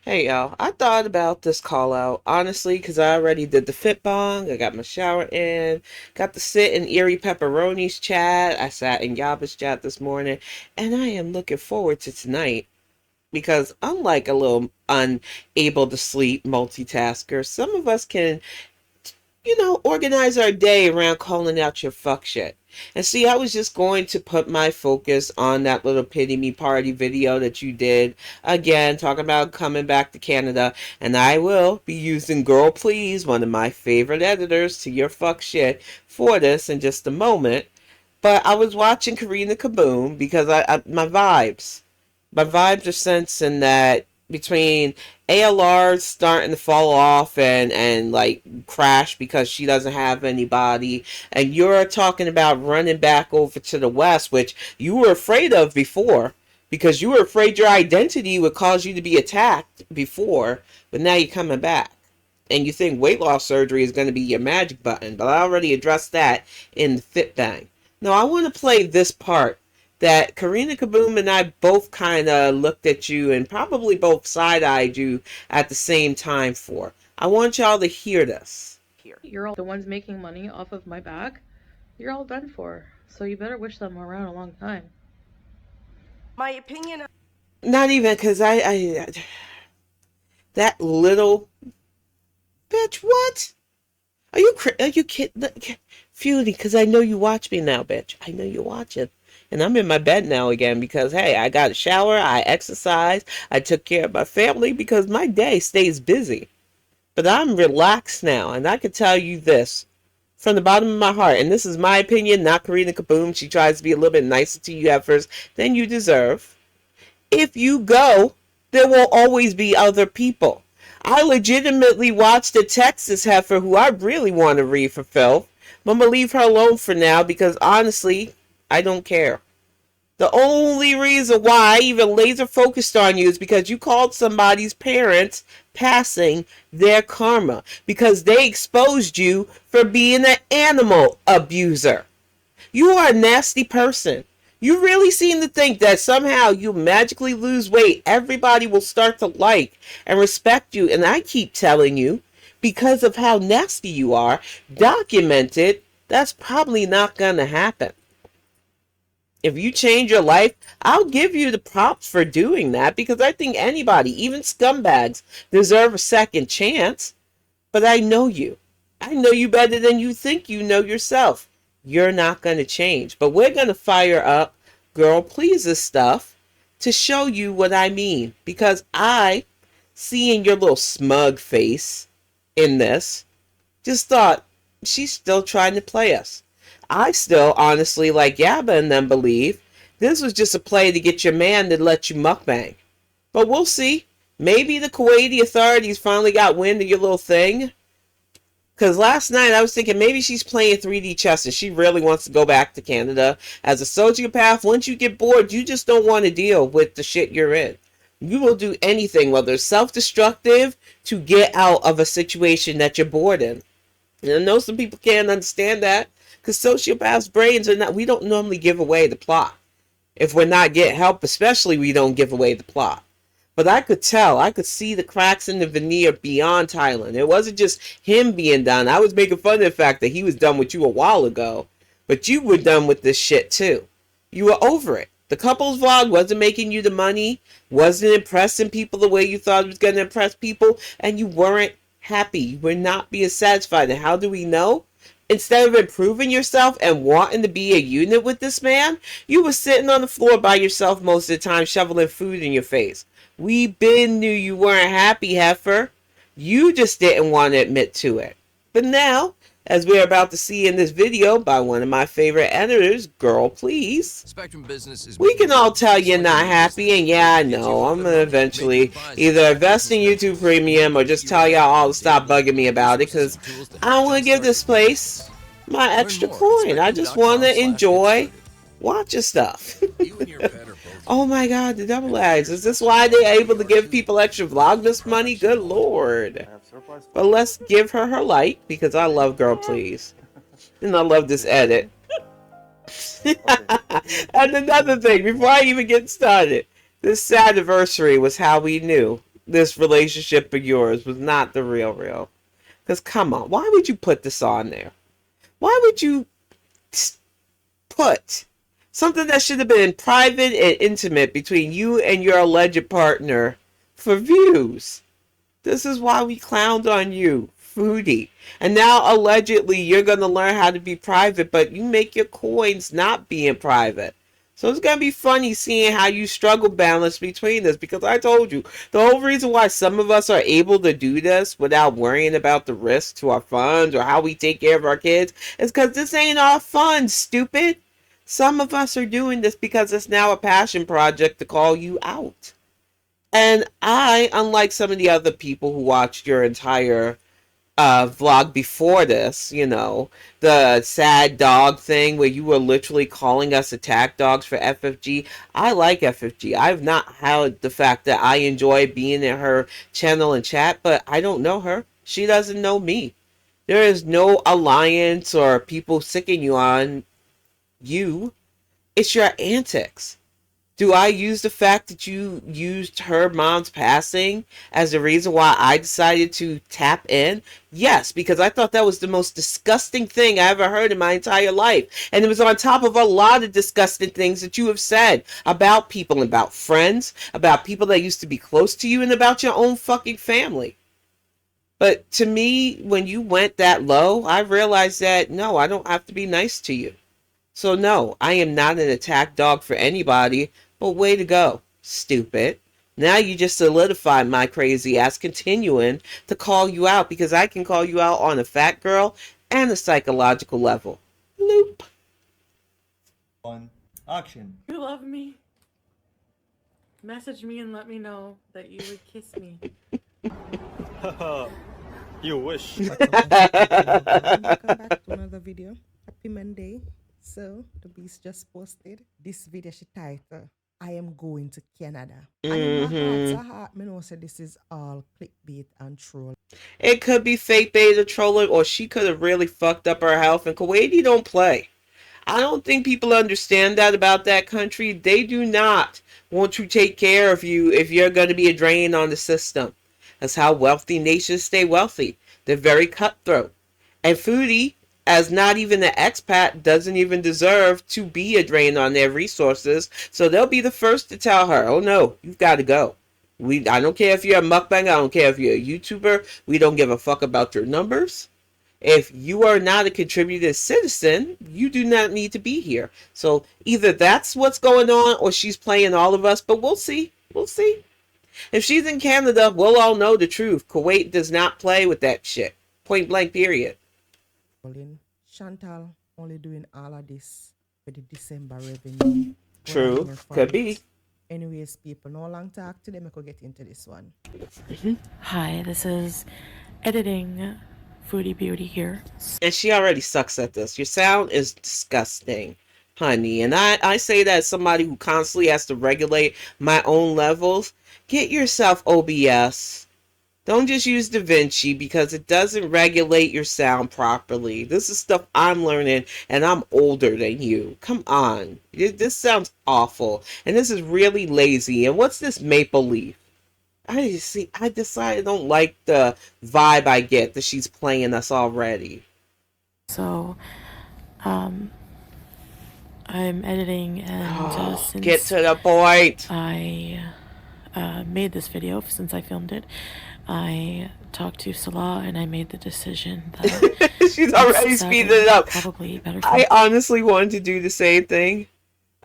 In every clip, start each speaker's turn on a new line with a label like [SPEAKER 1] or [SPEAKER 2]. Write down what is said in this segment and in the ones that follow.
[SPEAKER 1] Hey y'all, I thought about this call out honestly because I already did the fit bong. I got my shower in, got to sit in Erie Pepperoni's chat. I sat in Yaba's chat this morning, and I am looking forward to tonight because unlike a little unable to sleep multitasker, some of us can organize our day around calling out your fuck shit. And see, I was just going to put my focus on that little pity me party video that you did. Again, talking about coming back to Canada. And I will be using Girl Please, one of my favorite editors, to your fuck shit for this in just a moment. But I was watching Karina Kaboom because my vibes are sensing that between ALR starting to fall off and like crash because she doesn't have anybody, and you're talking about running back over to the West, which you were afraid of before because you were afraid your identity would cause you to be attacked before, but now you're coming back. And you think weight loss surgery is going to be your magic button, but I already addressed that in the Fit Bang. No, I want to play this part that Karina Kaboom and I both kind of looked at you and probably both side-eyed you at the same time for. I want y'all to hear this.
[SPEAKER 2] You're all the ones making money off of my back. You're all done for. So you better wish them around a long time.
[SPEAKER 3] My opinion.
[SPEAKER 1] Not even because that little bitch. What? Are you kidding? Feudy, because I know you watch me now, bitch. I know you're watching. And I'm in my bed now again because, hey, I got a shower, I exercise, I took care of my family because my day stays busy. But I'm relaxed now, and I can tell you this from the bottom of my heart, and this is my opinion, not Karina Kaboom. She tries to be a little bit nicer to you at first than you deserve. If you go, there will always be other people. I legitimately watched a Texas heifer who I really want to read for filth. But I'm going to leave her alone for now because honestly, I don't care. The only reason why I even laser focused on you is because you called somebody's parents passing their karma because they exposed you for being an animal abuser. You are a nasty person. You really seem to think that somehow you magically lose weight, everybody will start to like and respect you. And I keep telling you, because of how nasty you are, documented, that's probably not going to happen. If you change your life, I'll give you the props for doing that because I think anybody, even scumbags, deserve a second chance. But I know you. I know you better than you think you know yourself. You're not going to change. But we're going to fire up Girl Pleases stuff to show you what I mean. Because I, seeing your little smug face in this, just thought she's still trying to play us. I still honestly, like Yaba and them, believe this was just a play to get your man to let you mukbang. But we'll see. Maybe the Kuwaiti authorities finally got wind of your little thing. Because last night I was thinking maybe she's playing 3D chess and she really wants to go back to Canada. As a sociopath, once you get bored, you just don't want to deal with the shit you're in. You will do anything, whether it's self-destructive, to get out of a situation that you're bored in. And I know some people can't understand that. Because sociopaths' brains are not, we don't normally give away the plot. If we're not getting help, especially, we don't give away the plot. But I could tell, I could see the cracks in the veneer beyond Thailand. It wasn't just him being done. I was making fun of the fact that he was done with you a while ago. But you were done with this shit too. You were over it. The couples vlog wasn't making you the money, wasn't impressing people the way you thought it was going to impress people, and you weren't happy. You were not being satisfied. And how do we know? Instead of improving yourself and wanting to be a unit with this man, you were sitting on the floor by yourself most of the time, shoveling food in your face. We been knew you weren't happy, heifer. You just didn't want to admit to it. But now, as we're about to see in this video by one of my favorite editors, Girl Please,
[SPEAKER 4] Spectrum Business is
[SPEAKER 1] we can all tell you're not happy, and yeah, I know, I'm gonna eventually either invest in YouTube Premium or just tell y'all all to stop bugging me about it, because I don't want to give this place my extra coin. I just want to enjoy watching stuff. Oh my god, the double ads. Is this why they're able to give people extra Vlogmas money? Good lord. But let's give her her like, because I love Girl Please. And I love this edit. And another thing, before I even get started, this sad anniversary was how we knew this relationship of yours was not the real. Because come on, why would you put this on there? Why would you put something that should have been private and intimate between you and your alleged partner for views? This is why we clowned on you, Foodie. And now allegedly you're going to learn how to be private, but you make your coins not being private. So it's going to be funny seeing how you struggle balance between this, because I told you, the whole reason why some of us are able to do this without worrying about the risk to our funds or how we take care of our kids is because this ain't our fun, stupid. Some of us are doing this because it's now a passion project to call you out. And I, unlike some of the other people who watched your entire vlog before this, you know, the sad dog thing where you were literally calling us attack dogs for FFG. I like FFG. I've not had the fact that I enjoy being in her channel and chat, but I don't know her. She doesn't know me. There is no alliance or people sicking you on you. It's your antics. Do I use the fact that you used her mom's passing as the reason why I decided to tap in? Yes, because I thought that was the most disgusting thing I ever heard in my entire life. And it was on top of a lot of disgusting things that you have said about people, about friends, about people that used to be close to you, and about your own fucking family. But to me, when you went that low, I realized that, no, I don't have to be nice to you. So no, I am not an attack dog for anybody, but way to go, stupid. Now you just solidified my crazy ass continuing to call you out, because I can call you out on a fat girl and a psychological level. Nope.
[SPEAKER 4] One, action.
[SPEAKER 2] You love me. Message me and let me know that you would kiss me.
[SPEAKER 4] You wish.
[SPEAKER 5] Welcome back to another video. Happy Monday. So the beast just posted this video. She titled, I am going to Canada. And in my heart, me know say this is all clickbait and troll.
[SPEAKER 1] It could be fake beta trolling, or she could have really fucked up her health, and Kuwaiti don't play. I don't think people understand that about that country. They do not want to take care of you if you're going to be a drain on the system. That's how wealthy nations stay wealthy. They're very cutthroat. And Foodie, as not even an expat, doesn't even deserve to be a drain on their resources. So they'll be the first to tell her, oh no, you've got to go. I don't care if you're a mukbanger. I don't care if you're a YouTuber. We don't give a fuck about your numbers. If you are not a contributing citizen, you do not need to be here. So either that's what's going on, or she's playing all of us, but we'll see. We'll see. If she's in Canada, we'll all know the truth. Kuwait does not play with that shit. Point blank, period.
[SPEAKER 5] Chantal only doing all of this for the December revenue.
[SPEAKER 1] True. Could be.
[SPEAKER 5] Anyways, people, no long talk to them. I could get into this one.
[SPEAKER 2] Hi, this is editing Foodie Beauty here.
[SPEAKER 1] And she already sucks at this. Your sound is disgusting, honey. And I say that as somebody who constantly has to regulate my own levels. Get yourself OBS. Don't just use DaVinci, because it doesn't regulate your sound properly. This is stuff I'm learning, and I'm older than you. Come on. This sounds awful. And this is really lazy. And what's this maple leaf? I decided I don't like the vibe I get that she's playing us already.
[SPEAKER 2] So, I'm editing, and since
[SPEAKER 1] get to the point.
[SPEAKER 2] I made this video, since I filmed it, I talked to Salah and I made the decision that
[SPEAKER 1] she's already speeding it up.
[SPEAKER 2] Probably better.
[SPEAKER 1] I honestly wanted to do the same thing.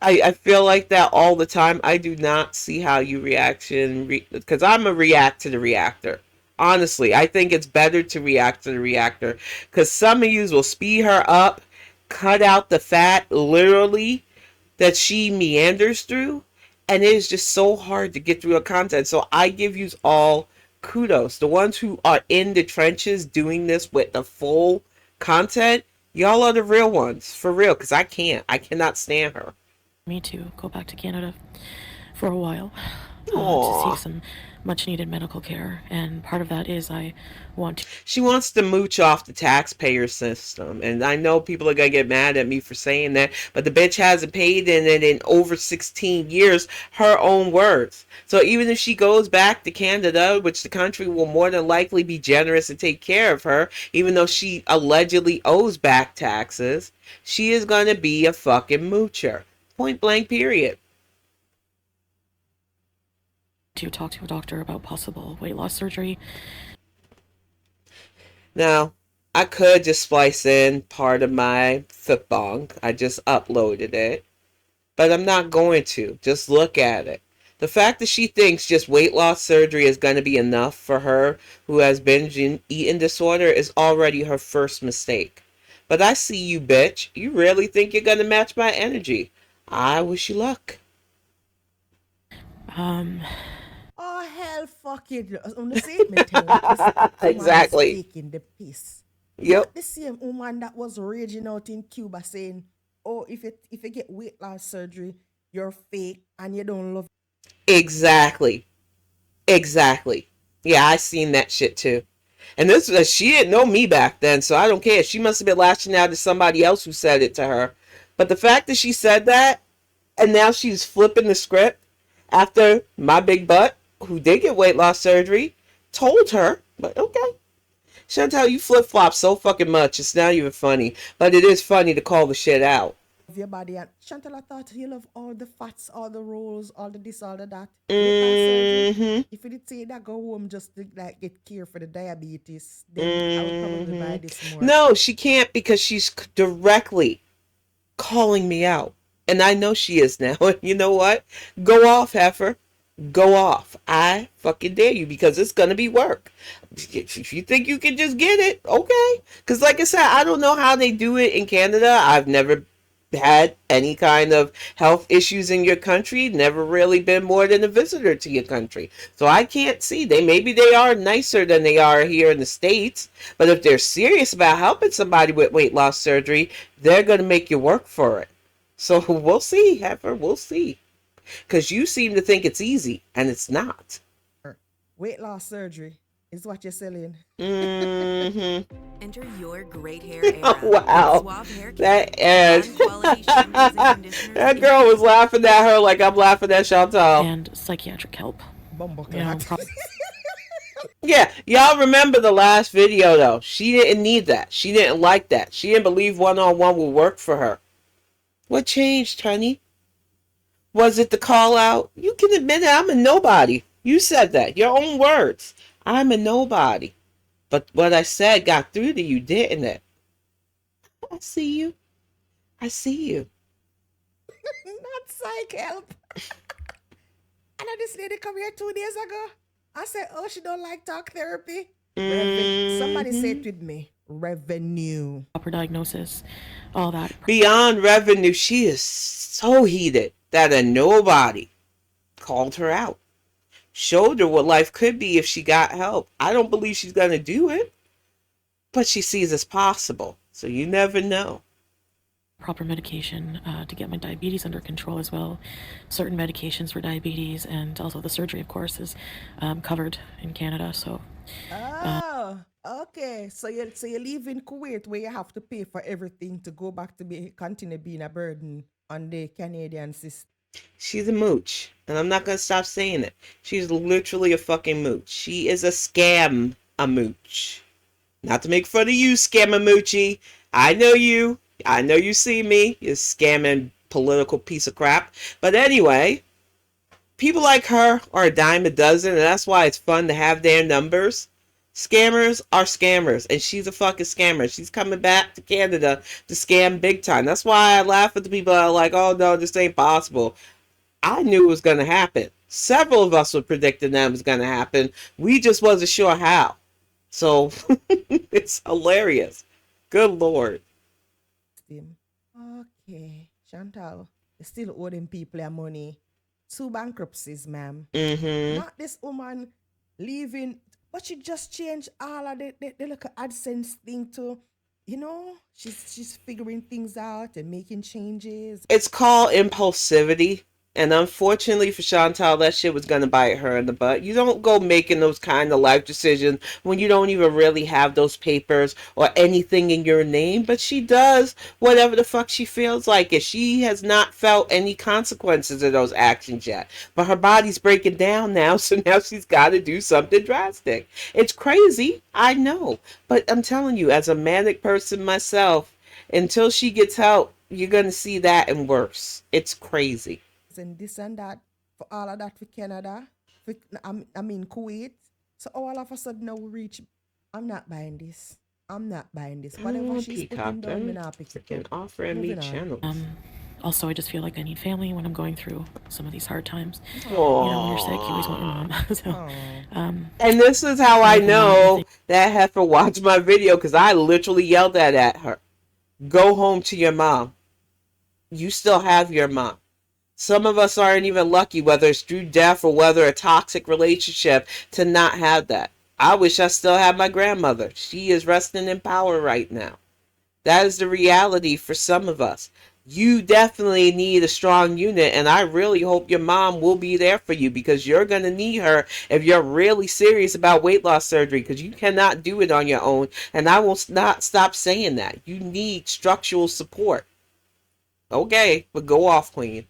[SPEAKER 1] I feel like that all the time. I do not see how you because I'm a react to the reactor. Honestly, I think it's better to react to the reactor, because some of yous will speed her up, cut out the fat literally that she meanders through, and it is just so hard to get through her content. So I give yous all kudos. The ones who are in the trenches doing this with the full content, y'all are the real ones, for real, because I cannot stand her.
[SPEAKER 2] Me to go back to Canada for a while. to seek
[SPEAKER 1] Aw.
[SPEAKER 2] some much needed medical care, and part of that is I want to.
[SPEAKER 1] She wants to mooch off the taxpayer system. And I know people are going to get mad at me for saying that, but the bitch hasn't paid in it in over 16 years, her own words. So even if she goes back to Canada, which the country will more than likely be generous and take care of her, even though she allegedly owes back taxes, she is going to be a fucking moocher. Point blank, period.
[SPEAKER 2] To talk to a doctor about possible weight loss surgery.
[SPEAKER 1] Now, I could just splice in part of my footbong. I just uploaded it. But I'm not going to. Just look at it. The fact that she thinks just weight loss surgery is going to be enough for her who has binge eating disorder is already her first mistake. But I see you, bitch. You really think you're going to match my energy. I wish you luck.
[SPEAKER 5] Oh, hell fucking. On the statement,
[SPEAKER 1] Exactly.
[SPEAKER 5] taking the piss.
[SPEAKER 1] Yep.
[SPEAKER 5] Not the same woman that was raging out in Cuba saying, oh, if you get weight loss surgery, you're fake and you don't love.
[SPEAKER 1] Exactly. Exactly. Yeah, I seen that shit too. And this she didn't know me back then, so I don't care. She must have been lashing out to somebody else who said it to her. But the fact that she said that, and now she's flipping the script after my big butt, who did get weight loss surgery, told her, but okay. Chantal, you flip-flop so fucking much, it's not even funny. But it is funny to call the shit out.
[SPEAKER 5] Your body, and Chantal, I thought you love all the fats, all the rolls, all the this, all the that.
[SPEAKER 1] Mm-hmm.
[SPEAKER 5] If you did say that, go home just to like get care for the diabetes, then I would probably buy this more.
[SPEAKER 1] No, she can't because she's directly calling me out. And I know she is now. You know what? Go off, Heffa. Go off. I fucking dare you because it's going to be work. If you think you can just get it, okay. Because like I said, I don't know how they do it in Canada. I've never had any kind of health issues in your country, never really been more than a visitor to your country. So I can't see. Maybe they are nicer than they are here in the States, but if they're serious about helping somebody with weight loss surgery, they're going to make you work for it. So we'll see, Heffa, we'll see. Because you seem to think it's easy, and it's not.
[SPEAKER 5] Weight loss surgery is what you're selling.
[SPEAKER 1] Mm-hmm.
[SPEAKER 6] Enter your great hair era.
[SPEAKER 1] Oh, wow.
[SPEAKER 6] Suave hair
[SPEAKER 1] That
[SPEAKER 6] care,
[SPEAKER 1] ad.
[SPEAKER 6] high-quality shampoos and conditioners.
[SPEAKER 1] That girl was laughing at her like I'm laughing at Chantal.
[SPEAKER 2] And psychiatric help.
[SPEAKER 5] Bumbleclad.
[SPEAKER 1] Yeah, y'all remember the last video though. She didn't need that. She didn't like that. She didn't believe one-on-one would work for her. What changed, honey? Was it the call out? You can admit it, I'm a nobody. You said that. Your own words. I'm a nobody. But what I said got through to you, didn't it? I see you. I see you.
[SPEAKER 5] Not psych help. I know this lady come here 2 days ago. I said, oh, she don't like talk therapy. Somebody said it with me. Revenue.
[SPEAKER 2] Proper diagnosis, all that.
[SPEAKER 1] Beyond revenue, she is so heated that a nobody called her out. Showed her what life could be if she got help. I don't believe she's going to do it, but she sees it's possible. So you never know.
[SPEAKER 2] Proper medication to get my diabetes under control as well. Certain medications for diabetes, and also the surgery, of course, is covered in Canada. So.
[SPEAKER 5] Oh, okay. So you live in Kuwait where you have to pay for everything to go back to continue being a burden on the Canadian system.
[SPEAKER 1] She's a mooch, and I'm not going to stop saying it. She's literally a fucking mooch. She is a scam a mooch. Not to make fun of you, scamamoochie. I know you. I know you see me. You scamming political piece of crap. But anyway, people like her are a dime a dozen, and that's why it's fun to have their numbers. Scammers are scammers, and she's a fucking scammer. She's coming back to Canada to scam big time. That's why I laugh at the people that are like, oh no, this ain't possible. I knew it was going to happen. Several of us were predicting that it was going to happen. We just wasn't sure how. So, it's hilarious. Good Lord.
[SPEAKER 5] Okay, Chantal, you still owe them people their money. 2 bankruptcies, ma'am.
[SPEAKER 1] Mm-hmm.
[SPEAKER 5] Not this woman leaving, but she just changed all of the little AdSense thing to, you know, she's figuring things out and making changes.
[SPEAKER 1] It's called impulsivity. And unfortunately for Chantal, that shit was going to bite her in the butt. You don't go making those kind of life decisions when you don't even really have those papers or anything in your name. But she does whatever the fuck she feels like it. She has not felt any consequences of those actions yet. But her body's breaking down now, so now she's got to do something drastic. It's crazy, I know. But I'm telling you, as a manic person myself, until she gets help, you're going to see that and worse. It's crazy.
[SPEAKER 5] And this and that, for all of that for Canada, for, I mean Kuwait. So all of a sudden now we reach, I'm not buying this. I'm not buying this. Whatever she's putting down, me not pick it up.
[SPEAKER 1] Offering me channels.
[SPEAKER 2] Also, I just feel like I need family when I'm going through some of these hard times.
[SPEAKER 1] Aww.
[SPEAKER 2] You know, when you're sick, you always want your mom. So,
[SPEAKER 1] and this is how I know that Heffa watched my video, because I literally yelled at her. Go home to your mom. You still have your mom. Some of us aren't even lucky, whether it's through death or whether a toxic relationship, to not have that. I wish I still had my grandmother. She is resting in power right now. That is the reality for some of us. You definitely need a strong unit, and I really hope your mom will be there for you, because you're going to need her if you're really serious about weight loss surgery, because you cannot do it on your own, and I will not stop saying that. You need structural support. Okay, but go off, Queen.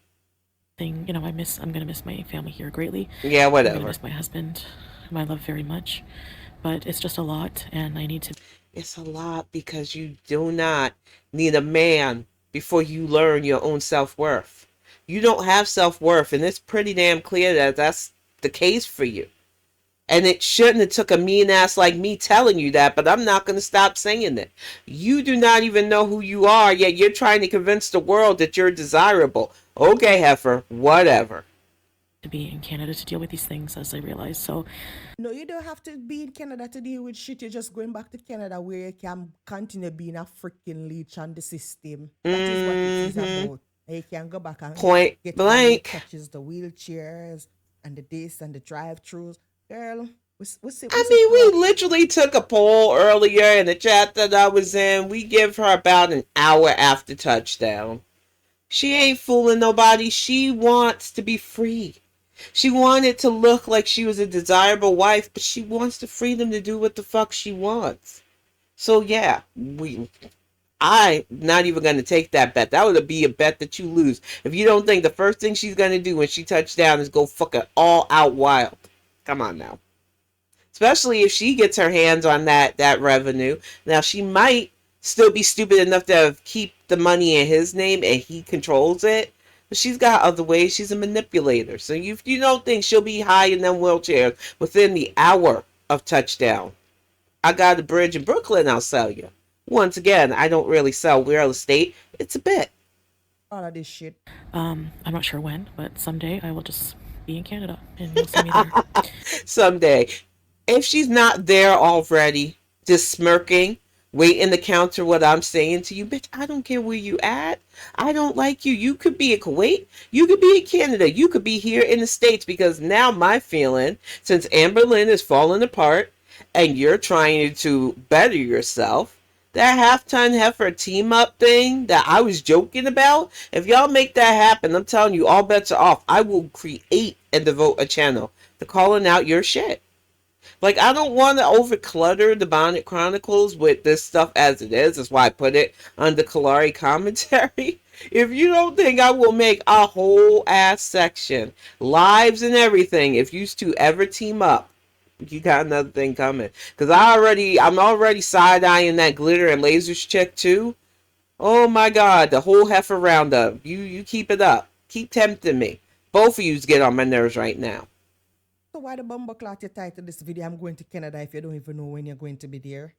[SPEAKER 2] You know, I'm gonna miss my family here greatly.
[SPEAKER 1] Yeah, whatever.
[SPEAKER 2] I'm gonna miss my husband, whom I love very much, but it's just a lot, and I need to.
[SPEAKER 1] It's a lot because you do not need a man before you learn your own self-worth. You don't have self-worth, and it's pretty damn clear that that's the case for you. And it shouldn't have took a mean ass like me telling you that, but I'm not going to stop saying it. You do not even know who you are, yet you're trying to convince the world that you're desirable. Okay, Heffa, whatever.
[SPEAKER 2] To be in Canada to deal with these things, as I realize. So,
[SPEAKER 5] no, you don't have to be in Canada to deal with shit. You're just going back to Canada where you can continue being a freaking leech on the system. That is what it is about. And you can go back and
[SPEAKER 1] Point
[SPEAKER 5] get
[SPEAKER 1] blank.
[SPEAKER 5] touches the wheelchairs and the this and the drive-thrus. Girl,
[SPEAKER 1] we literally took a poll earlier in the chat that I was in. We give her about an hour after touchdown. She ain't fooling nobody. She wants to be free. She wanted to look like she was a desirable wife, but she wants the freedom to do what the fuck she wants. So yeah, I'm not even going to take that bet. That would be a bet that you lose. If you don't think the first thing she's going to do when she touches down is go fucking all out wild. Come on now. Especially if she gets her hands on that revenue. Now, she might still be stupid enough to keep the money in his name and he controls it. But she's got other ways. She's a manipulator. So if you don't think she'll be high in them wheelchairs within the hour of touchdown, I got a bridge in Brooklyn I'll sell you. Once again, I don't really sell real estate. It's a bit.
[SPEAKER 5] All of this shit.
[SPEAKER 2] I'm not sure when, but someday I will just be in Canada and you'll see me there.
[SPEAKER 1] Someday. If she's not there already, just smirking, waiting to counter what I'm saying to you, bitch, I don't care where you at. I don't like you. You could be in Kuwait. You could be in Canada. You could be here in the States, because now my feeling, since Amber Lynn is falling apart and you're trying to better yourself, that half-ton heifer team-up thing that I was joking about, if y'all make that happen, I'm telling you, all bets are off. I will create and devote a channel to calling out your shit. Like, I don't want to over-clutter the Bonnet Chronicles with this stuff as it is. That's why I put it under Kalari commentary. If you don't think I will make a whole ass section, lives and everything, if you two ever team up, you got another thing coming. Because I'm already side-eyeing that glitter and lasers chick too. Oh my god, the whole heifer roundup. You keep it up. Keep tempting me. Both of you get on my nerves right now.
[SPEAKER 5] So why the bumbleclot you title this video, I'm going to Canada, if you don't even know when you're going to be there?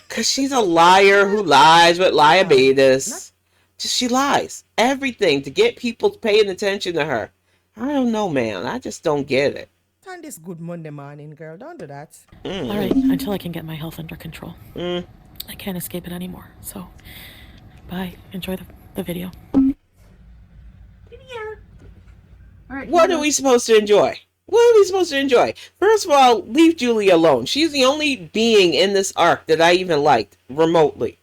[SPEAKER 1] Because she's a liar who lies with liabatus. She lies. Everything to get people paying attention to her. I don't know, man. I just don't get it.
[SPEAKER 5] On this good Monday morning, girl. Don't do that.
[SPEAKER 2] All right, until I can get my health under control. I can't escape it anymore. So, bye. Enjoy the video.
[SPEAKER 1] What are we supposed to enjoy? What are we supposed to enjoy? First of all, leave Julie alone. She's the only being in this arc that I even liked remotely.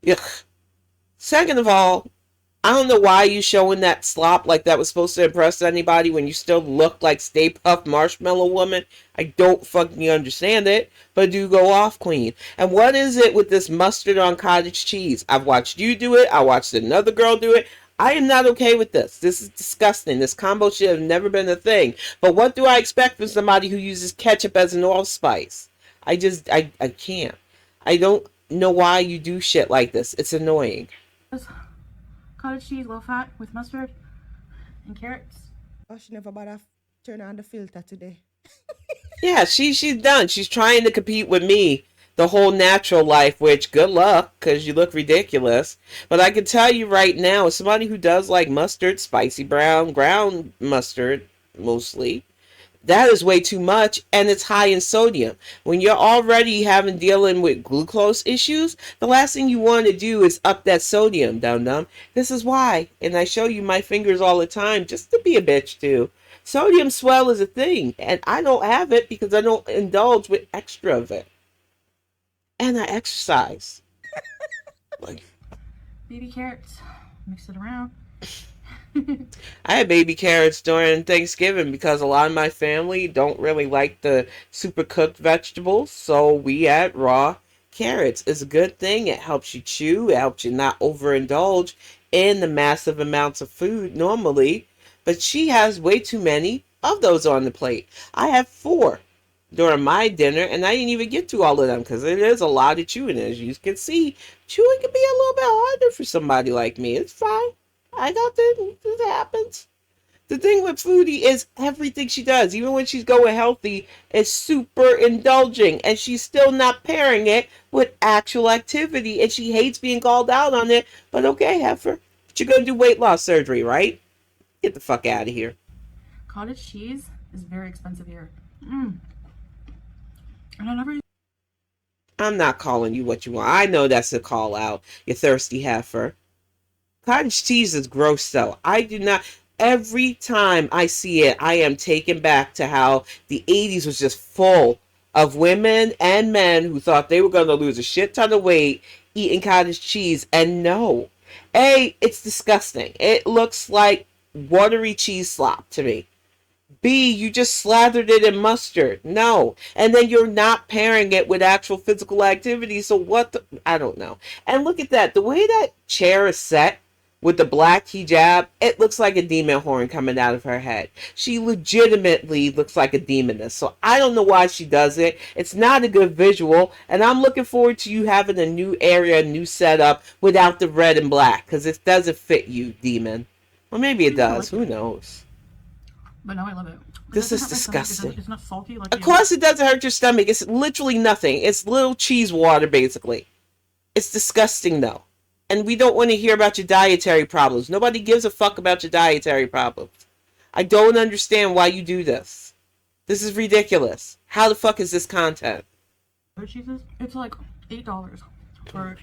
[SPEAKER 1] Ugh. Second of all, I don't know why you showing that slop like that was supposed to impress anybody when you still look like Stay Puft Marshmallow Woman. I don't fucking understand it, but do go off, queen. And what is it with this mustard on cottage cheese? I've watched you do it. I watched another girl do it. I am not okay with this. This is disgusting. This combo should have never been a thing. But what do I expect from somebody who uses ketchup as an allspice? I can't. I don't know why you do shit like this. It's annoying.
[SPEAKER 2] Cottage cheese, low fat, with mustard and carrots.
[SPEAKER 5] Oh, she never bother turn on the filter today.
[SPEAKER 1] Yeah, she's done. She's trying to compete with me, the whole natural life, which good luck, because you look ridiculous. But I can tell you right now, as somebody who does like mustard, spicy brown, ground mustard, mostly, that is way too much, and it's high in sodium. When you're already dealing with glucose issues, the last thing you want to do is up that sodium, dum-dum. This is why, and I show you my fingers all the time, just to be a bitch too. Sodium swell is a thing, and I don't have it because I don't indulge with extra of it. And I exercise. Like,
[SPEAKER 2] Baby carrots, mix it around.
[SPEAKER 1] I had baby carrots during Thanksgiving because a lot of my family don't really like the super cooked vegetables, so we had raw carrots. It's a good thing. It helps you chew. It helps you not overindulge in the massive amounts of food normally. But she has way too many of those on the plate. I have 4 during my dinner, and I didn't even get to all of them because it is a lot of chewing. As you can see, chewing can be a little bit harder for somebody like me. It's fine. I got this. It happens. The thing with Foodie is everything she does, even when she's going healthy, is super indulging, and she's still not pairing it with actual activity, and she hates being called out on it. But okay, Heffa, but you're gonna do weight loss surgery, right? Get the fuck out of here.
[SPEAKER 2] Cottage cheese is very expensive here. And I never.
[SPEAKER 1] I'm not calling you what you want. I know that's a call out, you thirsty heifer. Cottage cheese is gross, though. I do not. Every time I see it, I am taken back to how the 80s was just full of women and men who thought they were going to lose a shit ton of weight eating cottage cheese. And no. A, it's disgusting. It looks like watery cheese slop to me. B, you just slathered it in mustard. No. And then you're not pairing it with actual physical activity. So what the... I don't know. And look at that. The way that chair is set with the black hijab, it looks like a demon horn coming out of her head. She legitimately looks like a demoness. So I don't know why she does it. It's not a good visual. And I'm looking forward to you having a new area, a new setup without the red and black. Because it doesn't fit you, demon. Well, maybe it does. Who knows?
[SPEAKER 2] But now I love it.
[SPEAKER 1] This is disgusting.
[SPEAKER 2] It's not salty. Like
[SPEAKER 1] of course it doesn't hurt your stomach. It's literally nothing. It's little cheese water, basically. It's disgusting, though. And we don't want to hear about your dietary problems. Nobody gives a fuck about your dietary problems. I don't understand why you do this. This is ridiculous. How the fuck is this content?
[SPEAKER 2] cheeses, it's like $8 for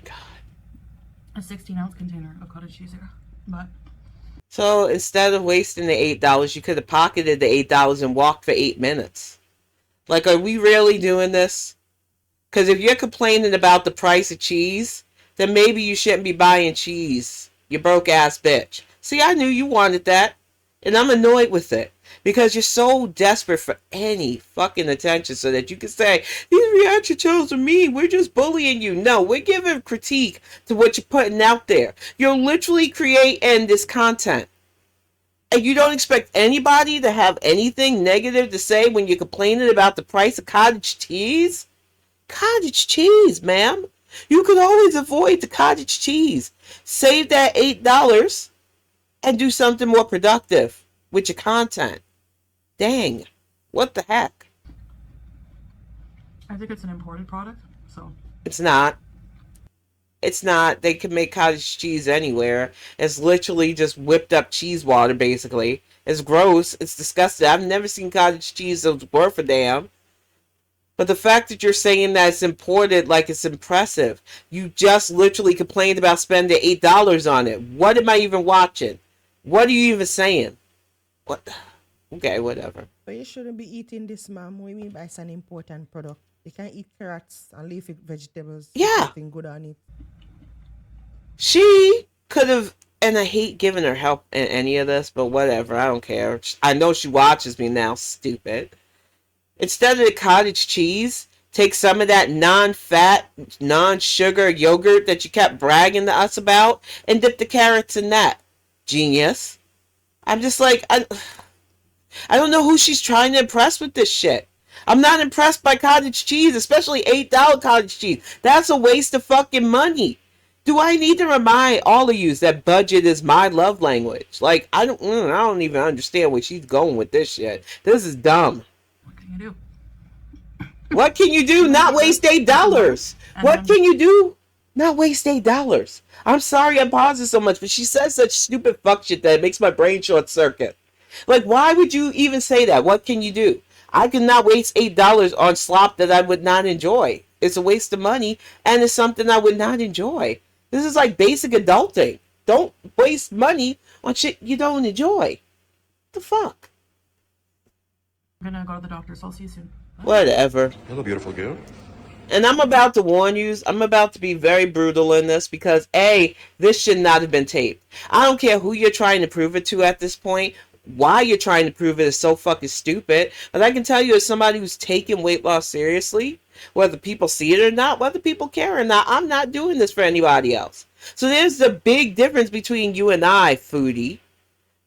[SPEAKER 2] a 16-ounce container of cottage cheese here. But
[SPEAKER 1] so instead of wasting the $8, you could have pocketed the $8 and walked for 8 minutes. Like, are we really doing this? Because if you're complaining about the price of cheese, then maybe you shouldn't be buying cheese. You broke ass bitch. See, I knew you wanted that. And I'm annoyed with it. Because you're so desperate for any fucking attention so that you can say, these reaction shows are mean. We're just bullying you. No, we're giving critique to what you're putting out there. You're literally creating this content. And you don't expect anybody to have anything negative to say when you're complaining about the price of cottage cheese? Cottage cheese, ma'am. You could always avoid the cottage cheese. Save that $8 and do something more productive with your content. Dang. What the heck?
[SPEAKER 2] I think it's an imported product, so.
[SPEAKER 1] It's not. It's not. They can make cottage cheese anywhere. It's literally just whipped up cheese water, basically. It's gross. It's disgusting. I've never seen cottage cheese that's worth a damn. But the fact that you're saying that it's imported, like, it's impressive. You just literally complained about spending $8 on it. What am I even watching? What are you even saying? What? Okay, whatever.
[SPEAKER 5] But you shouldn't be eating this, ma'am. What do you mean by it's an important product? You can eat carrots and leafy vegetables.
[SPEAKER 1] Yeah.
[SPEAKER 5] Nothing good on it.
[SPEAKER 1] She could have and I hate giving her help in any of this, but whatever, I don't care. I know she watches me now, stupid. Instead of the cottage cheese, take some of that non-fat, non-sugar yogurt that you kept bragging to us about and dip the carrots in that. Genius. I'm just like, I don't know who she's trying to impress with this shit. I'm not impressed by cottage cheese, especially $8 cottage cheese. That's a waste of fucking money. Do I need to remind all of you that budget is my love language? Like, I don't even understand where she's going with this shit. This is dumb.
[SPEAKER 2] What can you do?
[SPEAKER 1] What can you do? Not waste $8. What can you do? Not waste $8. I'm sorry I'm pausing so much, but she says such stupid fuck shit that it makes my brain short circuit. Like, why would you even say that? What can you do? I cannot waste $8 on slop that I would not enjoy. It's a waste of money, and it's something I would not enjoy. This is like basic adulting. Don't waste money on shit you don't enjoy. What the fuck?
[SPEAKER 2] I'm gonna go to the doctor, so I'll see you soon.
[SPEAKER 1] Whatever.
[SPEAKER 7] Hello, beautiful girl.
[SPEAKER 1] And I'm about to warn you, I'm about to be very brutal in this because A, this should not have been taped. I don't care who you're trying to prove it to at this point. Why you're trying to prove it is so fucking stupid. But I can tell you as somebody who's taking weight loss seriously, whether people see it or not, whether people care or not, I'm not doing this for anybody else. So there's the big difference between you and I, foodie.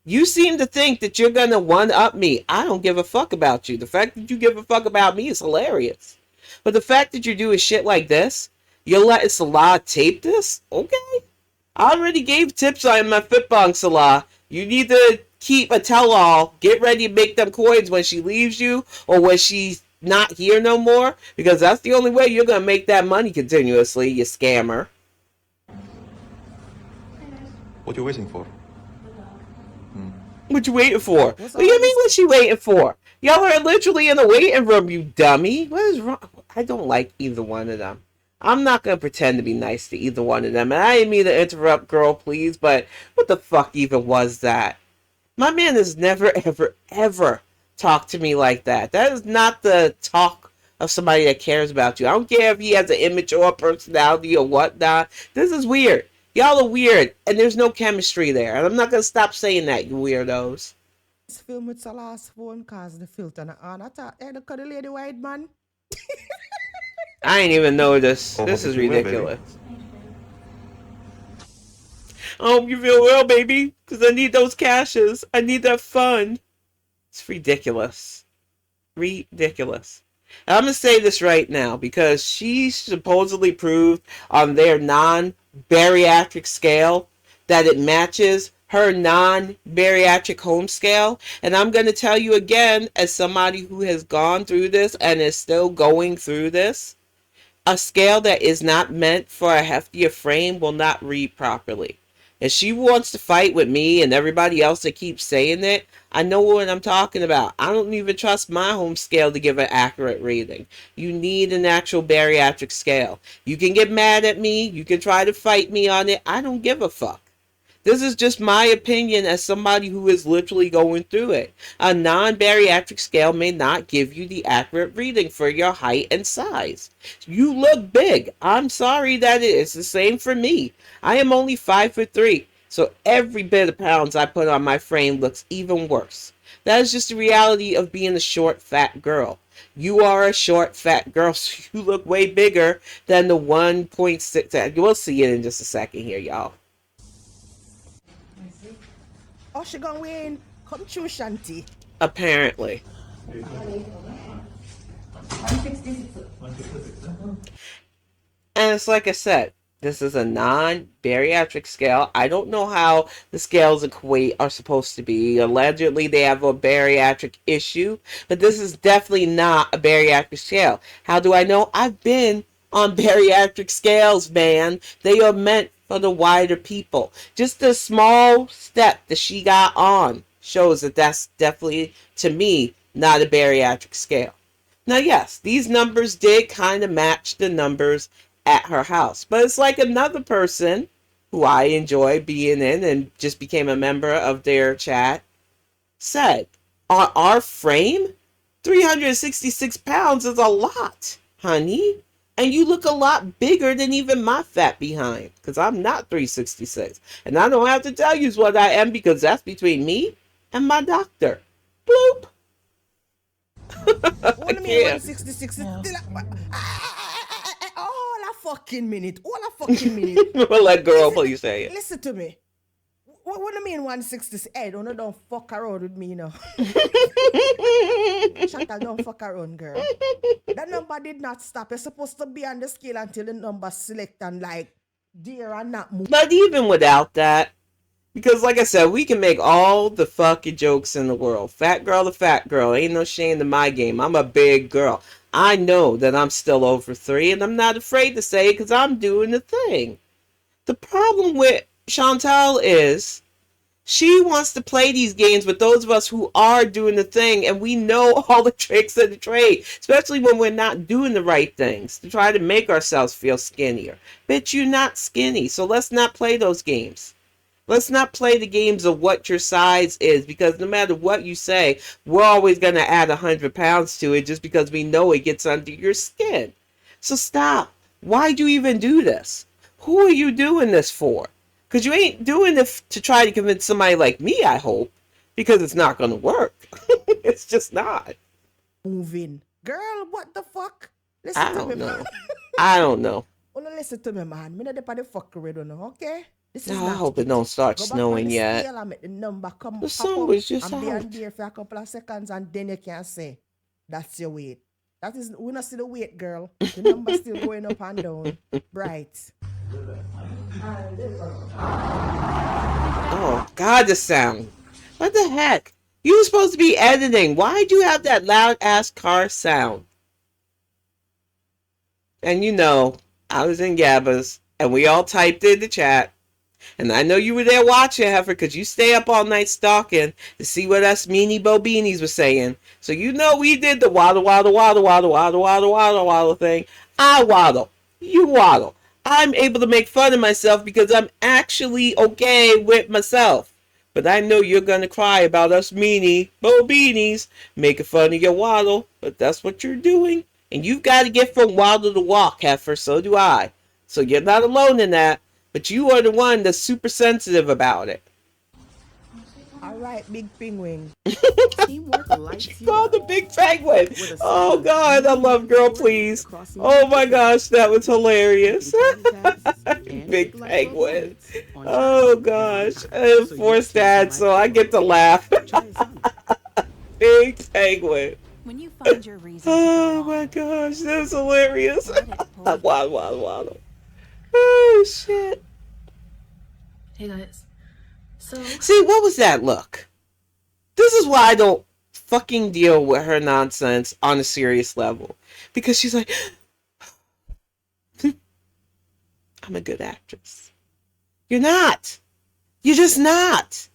[SPEAKER 1] You seem to think that you're going to one-up me. I don't give a fuck about you. The fact that you give a fuck about me is hilarious. But the fact that you're doing shit like this, you're letting Salah tape this? Okay. I already gave tips on my Fitbong, Salah. You need to keep a tell-all. Get ready to make them coins when she leaves you or when she's not here no more. Because that's the only way you're going to make that money continuously, you scammer.
[SPEAKER 7] What you waiting for?
[SPEAKER 1] What you waiting for? What do you mean what she waiting for? Y'all are literally in the waiting room, you dummy. What is wrong? I don't like either one of them. I'm not going to pretend to be nice to either one of them. And I didn't mean to interrupt, girl, please, but what the fuck even was that? My man has never, ever, ever talked to me like that. That is not the talk of somebody that cares about you. I don't care if he has an immature personality or whatnot. This is weird. Y'all are weird, and there's no chemistry there. And I'm not going to stop saying that, you weirdos.
[SPEAKER 5] This film with Salah's phone caused the filth and I thought, hey, look at the lady white man.
[SPEAKER 1] I ain't even noticed. This is ridiculous. I hope you feel well, baby, because I need those cashes. I need that fun. It's ridiculous. Ridiculous. And I'm going to say this right now because she supposedly proved on their non-bariatric scale that it matches her non-bariatric home scale. And I'm going to tell you again, as somebody who has gone through this and is still going through this, a scale that is not meant for a heftier frame will not read properly. If she wants to fight with me and everybody else that keeps saying it, I know what I'm talking about. I don't even trust my home scale to give an accurate reading. You need an actual bariatric scale. You can get mad at me. You can try to fight me on it. I don't give a fuck. This is just my opinion as somebody who is literally going through it. A non-bariatric scale may not give you the accurate reading for your height and size. You look big. I'm sorry that it is the same for me. I am only 5'3", so every bit of pounds I put on my frame looks even worse. That is just the reality of being a short, fat girl. You are a short, fat girl, so you look way bigger than the 1.6. We'll see it in just a second here, y'all.
[SPEAKER 5] Oh, she gonna win. Come true, Shanti.
[SPEAKER 1] Apparently. And it's like I said, this is a non-bariatric scale. I don't know how the scales in Kuwait are supposed to be. Allegedly, they have a bariatric issue, but this is definitely not a bariatric scale. How do I know? I've been on bariatric scales, man. They are meant for the wider people. Just the small step that she got on shows that that's definitely, to me, not a bariatric scale. Now, yes, these numbers did kind of match the numbers at her house. But it's like another person who I enjoy being in and just became a member of their chat said, on our frame, 366 pounds is a lot, honey. And you look a lot bigger than even my fat behind, because I'm not 366. And I don't have to tell you what I am, because that's between me and my doctor. Bloop.
[SPEAKER 5] What do you mean
[SPEAKER 1] Yeah.
[SPEAKER 5] 166 is still all a fucking minute. All a fucking minute.
[SPEAKER 1] We'll let girl please say it.
[SPEAKER 5] Listen to me. What do you mean 166? Hey, don't fuck around with me, you know. Chantal, don't fuck around, girl. That number did not stop. You're supposed to be on the scale until the number select and like dear and not move.
[SPEAKER 1] But even without that, because like I said, we can make all the fucking jokes in the world. Fat girl to fat girl. Ain't no shame in my game. I'm a big girl. I know that I'm still over 3, and I'm not afraid to say it because I'm doing the thing. The problem with Chantal is she wants to play these games with those of us who are doing the thing, and we know all the tricks of the trade, especially when we're not doing the right things to try to make ourselves feel skinnier. Bitch, you're not skinny, so let's not play those games. Let's not play the games of what your size is, because no matter what you say, we're always going to add 100 pounds to it just because we know it gets under your skin. So stop. Why'd you even do this? Who are you doing this for? Because you ain't doing it to try to convince somebody like me, I hope, because it's not going to work. It's just not.
[SPEAKER 5] Moving. Girl, what the fuck? Listen
[SPEAKER 1] I
[SPEAKER 5] to
[SPEAKER 1] don't
[SPEAKER 5] me,
[SPEAKER 1] know.
[SPEAKER 5] man.
[SPEAKER 1] I don't know.
[SPEAKER 5] Oh, no, listen to me, man. Me not the fuckery, don't know, okay? This is
[SPEAKER 1] No, I
[SPEAKER 5] not
[SPEAKER 1] hope it don't start
[SPEAKER 5] Go back
[SPEAKER 1] snowing
[SPEAKER 5] on the
[SPEAKER 1] yet.
[SPEAKER 5] scale and make the number come
[SPEAKER 1] The
[SPEAKER 5] pop
[SPEAKER 1] sun
[SPEAKER 5] up
[SPEAKER 1] was just
[SPEAKER 5] and be on
[SPEAKER 1] out.
[SPEAKER 5] there for a couple of seconds and then you can say that's your weight. That is, we not see the weight, girl. The number still going up and down. Bright.
[SPEAKER 1] Oh, God, the sound. What the heck? You were supposed to be editing. Why'd you have that loud ass car sound? And you know, I was in Gabba's and we all typed in the chat. And I know you were there watching, Heffa, because you stay up all night stalking to see what us meanie bobeanies were saying. So you know we did the waddle, waddle, waddle, waddle, waddle, waddle, waddle, waddle thing. I waddle. You waddle. I'm able to make fun of myself because I'm actually okay with myself. But I know you're going to cry about us meanie bobeanies making fun of your waddle. But that's what you're doing. And you've got to get from waddle to walk, Heffa. So do I. So you're not alone in that. But you are the one that's super sensitive about it.
[SPEAKER 5] All right, big penguin.
[SPEAKER 8] Teamwork lights
[SPEAKER 1] She
[SPEAKER 8] you
[SPEAKER 1] called the
[SPEAKER 8] up.
[SPEAKER 1] big penguin.
[SPEAKER 8] With a
[SPEAKER 1] Oh
[SPEAKER 8] smile,
[SPEAKER 1] God, I love Girl Please.
[SPEAKER 8] crossing
[SPEAKER 1] Oh
[SPEAKER 8] your
[SPEAKER 1] my
[SPEAKER 8] fingers.
[SPEAKER 1] gosh, that was hilarious.
[SPEAKER 8] And
[SPEAKER 1] Big
[SPEAKER 8] like
[SPEAKER 1] penguin.
[SPEAKER 8] on
[SPEAKER 1] Oh
[SPEAKER 8] China.
[SPEAKER 1] gosh,
[SPEAKER 8] So you
[SPEAKER 1] forced
[SPEAKER 8] choose
[SPEAKER 1] dad,
[SPEAKER 8] my
[SPEAKER 1] so I get to laugh.
[SPEAKER 8] Try some.
[SPEAKER 1] Big penguin.
[SPEAKER 6] When you find your reason to
[SPEAKER 1] Oh
[SPEAKER 6] go
[SPEAKER 1] my
[SPEAKER 6] on,
[SPEAKER 1] gosh, that was hilarious.
[SPEAKER 6] let it pull you.
[SPEAKER 1] Waddle, waddle, waddle. Oh shit.
[SPEAKER 2] Hey guys. So
[SPEAKER 1] See, what was that look? This is why I don't fucking deal with her nonsense on a serious level. Because she's like, I'm a good actress. You're not. You're just not.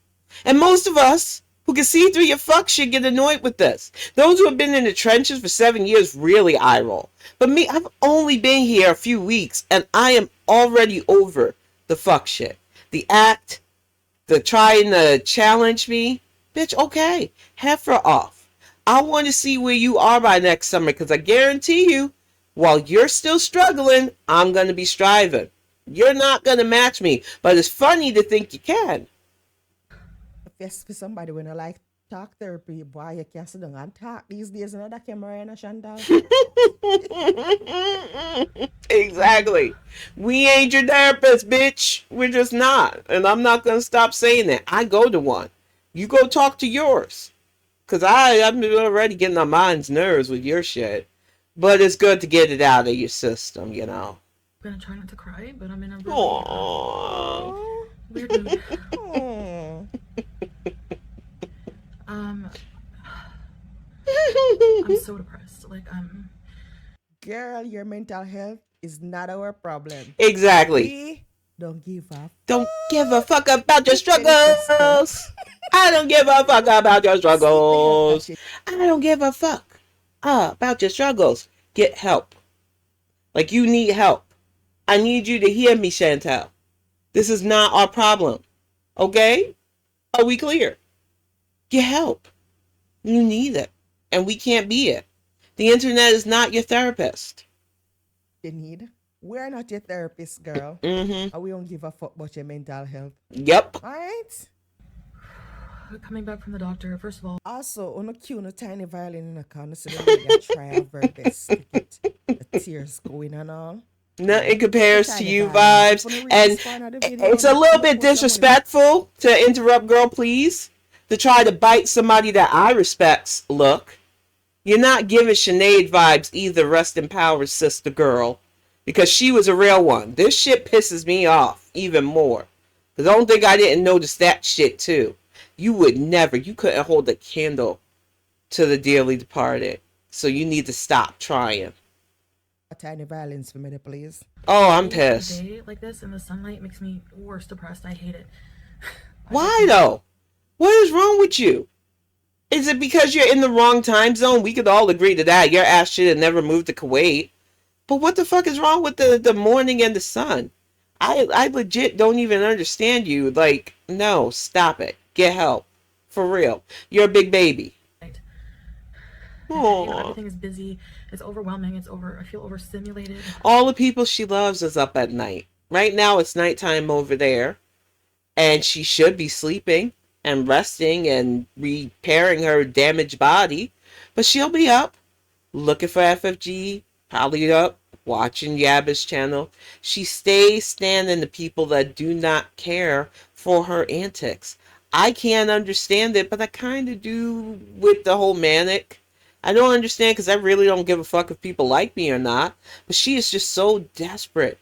[SPEAKER 1] And most of us who can see through your fuck shit get annoyed with this. Those who have been in the trenches for 7 years really eye roll. But me, I've only been here a few weeks and I am already over the fuck shit. The act, the trying to challenge me. Bitch, okay. Heffa off. I want to see where you are by next summer because I guarantee you, while you're still struggling, I'm going to be striving. You're not going to match me, but it's funny to think you can.
[SPEAKER 5] If you for somebody when I like talk therapy, boy, you can't sit down and talk these days. Another camera and a Chantal.
[SPEAKER 1] Exactly. We ain't your therapist, bitch. We're just not. And I'm not going to stop saying that. I go to one. You go talk to yours. Because I'm already getting on mine's nerves with your shit. But it's good to get it out of your system, you know.
[SPEAKER 2] I'm gonna try not to cry, but I'm in a really
[SPEAKER 1] Aww.
[SPEAKER 2] weird mood.
[SPEAKER 5] Oh.
[SPEAKER 2] I'm so depressed. Like
[SPEAKER 5] Girl, your mental health is not our problem.
[SPEAKER 1] Exactly.
[SPEAKER 5] We don't give up.
[SPEAKER 1] Don't give a fuck about your struggles. I don't give a fuck about your struggles. I don't give a fuck about your struggles. Get help. Like you need help. I need you to hear me, Chantal. This is not our problem. Okay? Are we clear? Get help. You need it. And we can't be it. The internet is not your therapist.
[SPEAKER 5] you need. We're not your therapist, girl.
[SPEAKER 1] Mm-hmm.
[SPEAKER 5] And we don't give a fuck about your mental health.
[SPEAKER 1] Yep.
[SPEAKER 5] All right?
[SPEAKER 2] Coming back from the doctor, first of all.
[SPEAKER 5] Also, on a cue, no tiny violin in a corner, so the media try our very best to get the tears going and all.
[SPEAKER 1] Nothing compares to
[SPEAKER 5] Tiny
[SPEAKER 1] you
[SPEAKER 5] violin.
[SPEAKER 1] vibes.
[SPEAKER 5] If you read
[SPEAKER 1] And
[SPEAKER 5] this part of the video,
[SPEAKER 1] it's a
[SPEAKER 5] no,
[SPEAKER 1] little
[SPEAKER 5] no
[SPEAKER 1] bit
[SPEAKER 5] post your money.
[SPEAKER 1] disrespectful to interrupt, girl, please. To try to bite somebody that I respect's look. You're not giving Sinead vibes either, rest in power, sister girl. Because she was a real one. This shit pisses me off even more. Because I don't think I didn't notice that shit too. You would never, you couldn't hold a candle to the dearly departed. So you need to stop trying.
[SPEAKER 5] A tiny violence for me, please.
[SPEAKER 1] Oh, I'm
[SPEAKER 2] A
[SPEAKER 1] pissed.
[SPEAKER 2] day like this in the sunlight makes me worse depressed. I hate it.
[SPEAKER 1] Why though? What is wrong with you? Is it because you're in the wrong time zone? We could all agree to that. Your ass should have never moved to Kuwait. But what the fuck is wrong with the morning and the sun? I legit don't even understand you. Like, no, stop it. Get help. For real. You're a big baby.
[SPEAKER 2] Right.
[SPEAKER 1] Aww.
[SPEAKER 2] Everything is busy. It's overwhelming. I feel overstimulated.
[SPEAKER 1] All the people she loves is up at night. Right now it's nighttime over there. And she should be sleeping and resting and repairing her damaged body. But she'll be up looking for FFG, probably up watching Yabba's channel. She stays standing to people that do not care for her antics. I can't understand it, but I kind of do with the whole manic. I don't understand because I really don't give a fuck if people like me or not. But she is just so desperate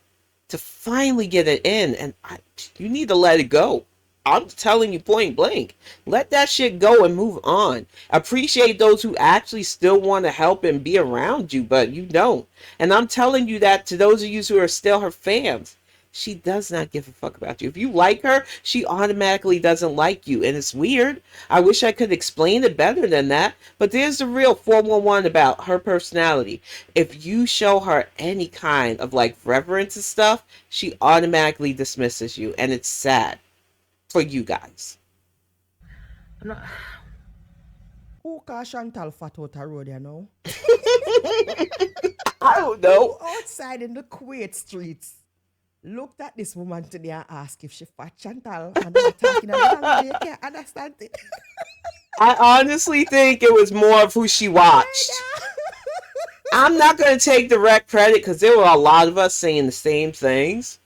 [SPEAKER 1] to finally get it in, and you need to let it go. I'm telling you point blank. Let that shit go and move on. Appreciate those who actually still want to help and be around you, but you don't. And I'm telling you that to those of you who are still her fans. She does not give a fuck about you. If you like her, she automatically doesn't like you. And it's weird. I wish I could explain it better than that. But there's the real 411 about her personality. If you show her any kind of like reverence and stuff, she automatically dismisses you. And it's sad for you guys.
[SPEAKER 2] I'm not.
[SPEAKER 5] Who call Chantal fat out the road, you know?
[SPEAKER 1] I don't know.
[SPEAKER 5] Who outside in the Kuwait streets looked at this woman today and asked if she fat Chantal, and they were talking about language. You can't understand it.
[SPEAKER 1] I honestly think it was more of who she watched. I'm not going to take direct credit because there were a lot of us saying the same things.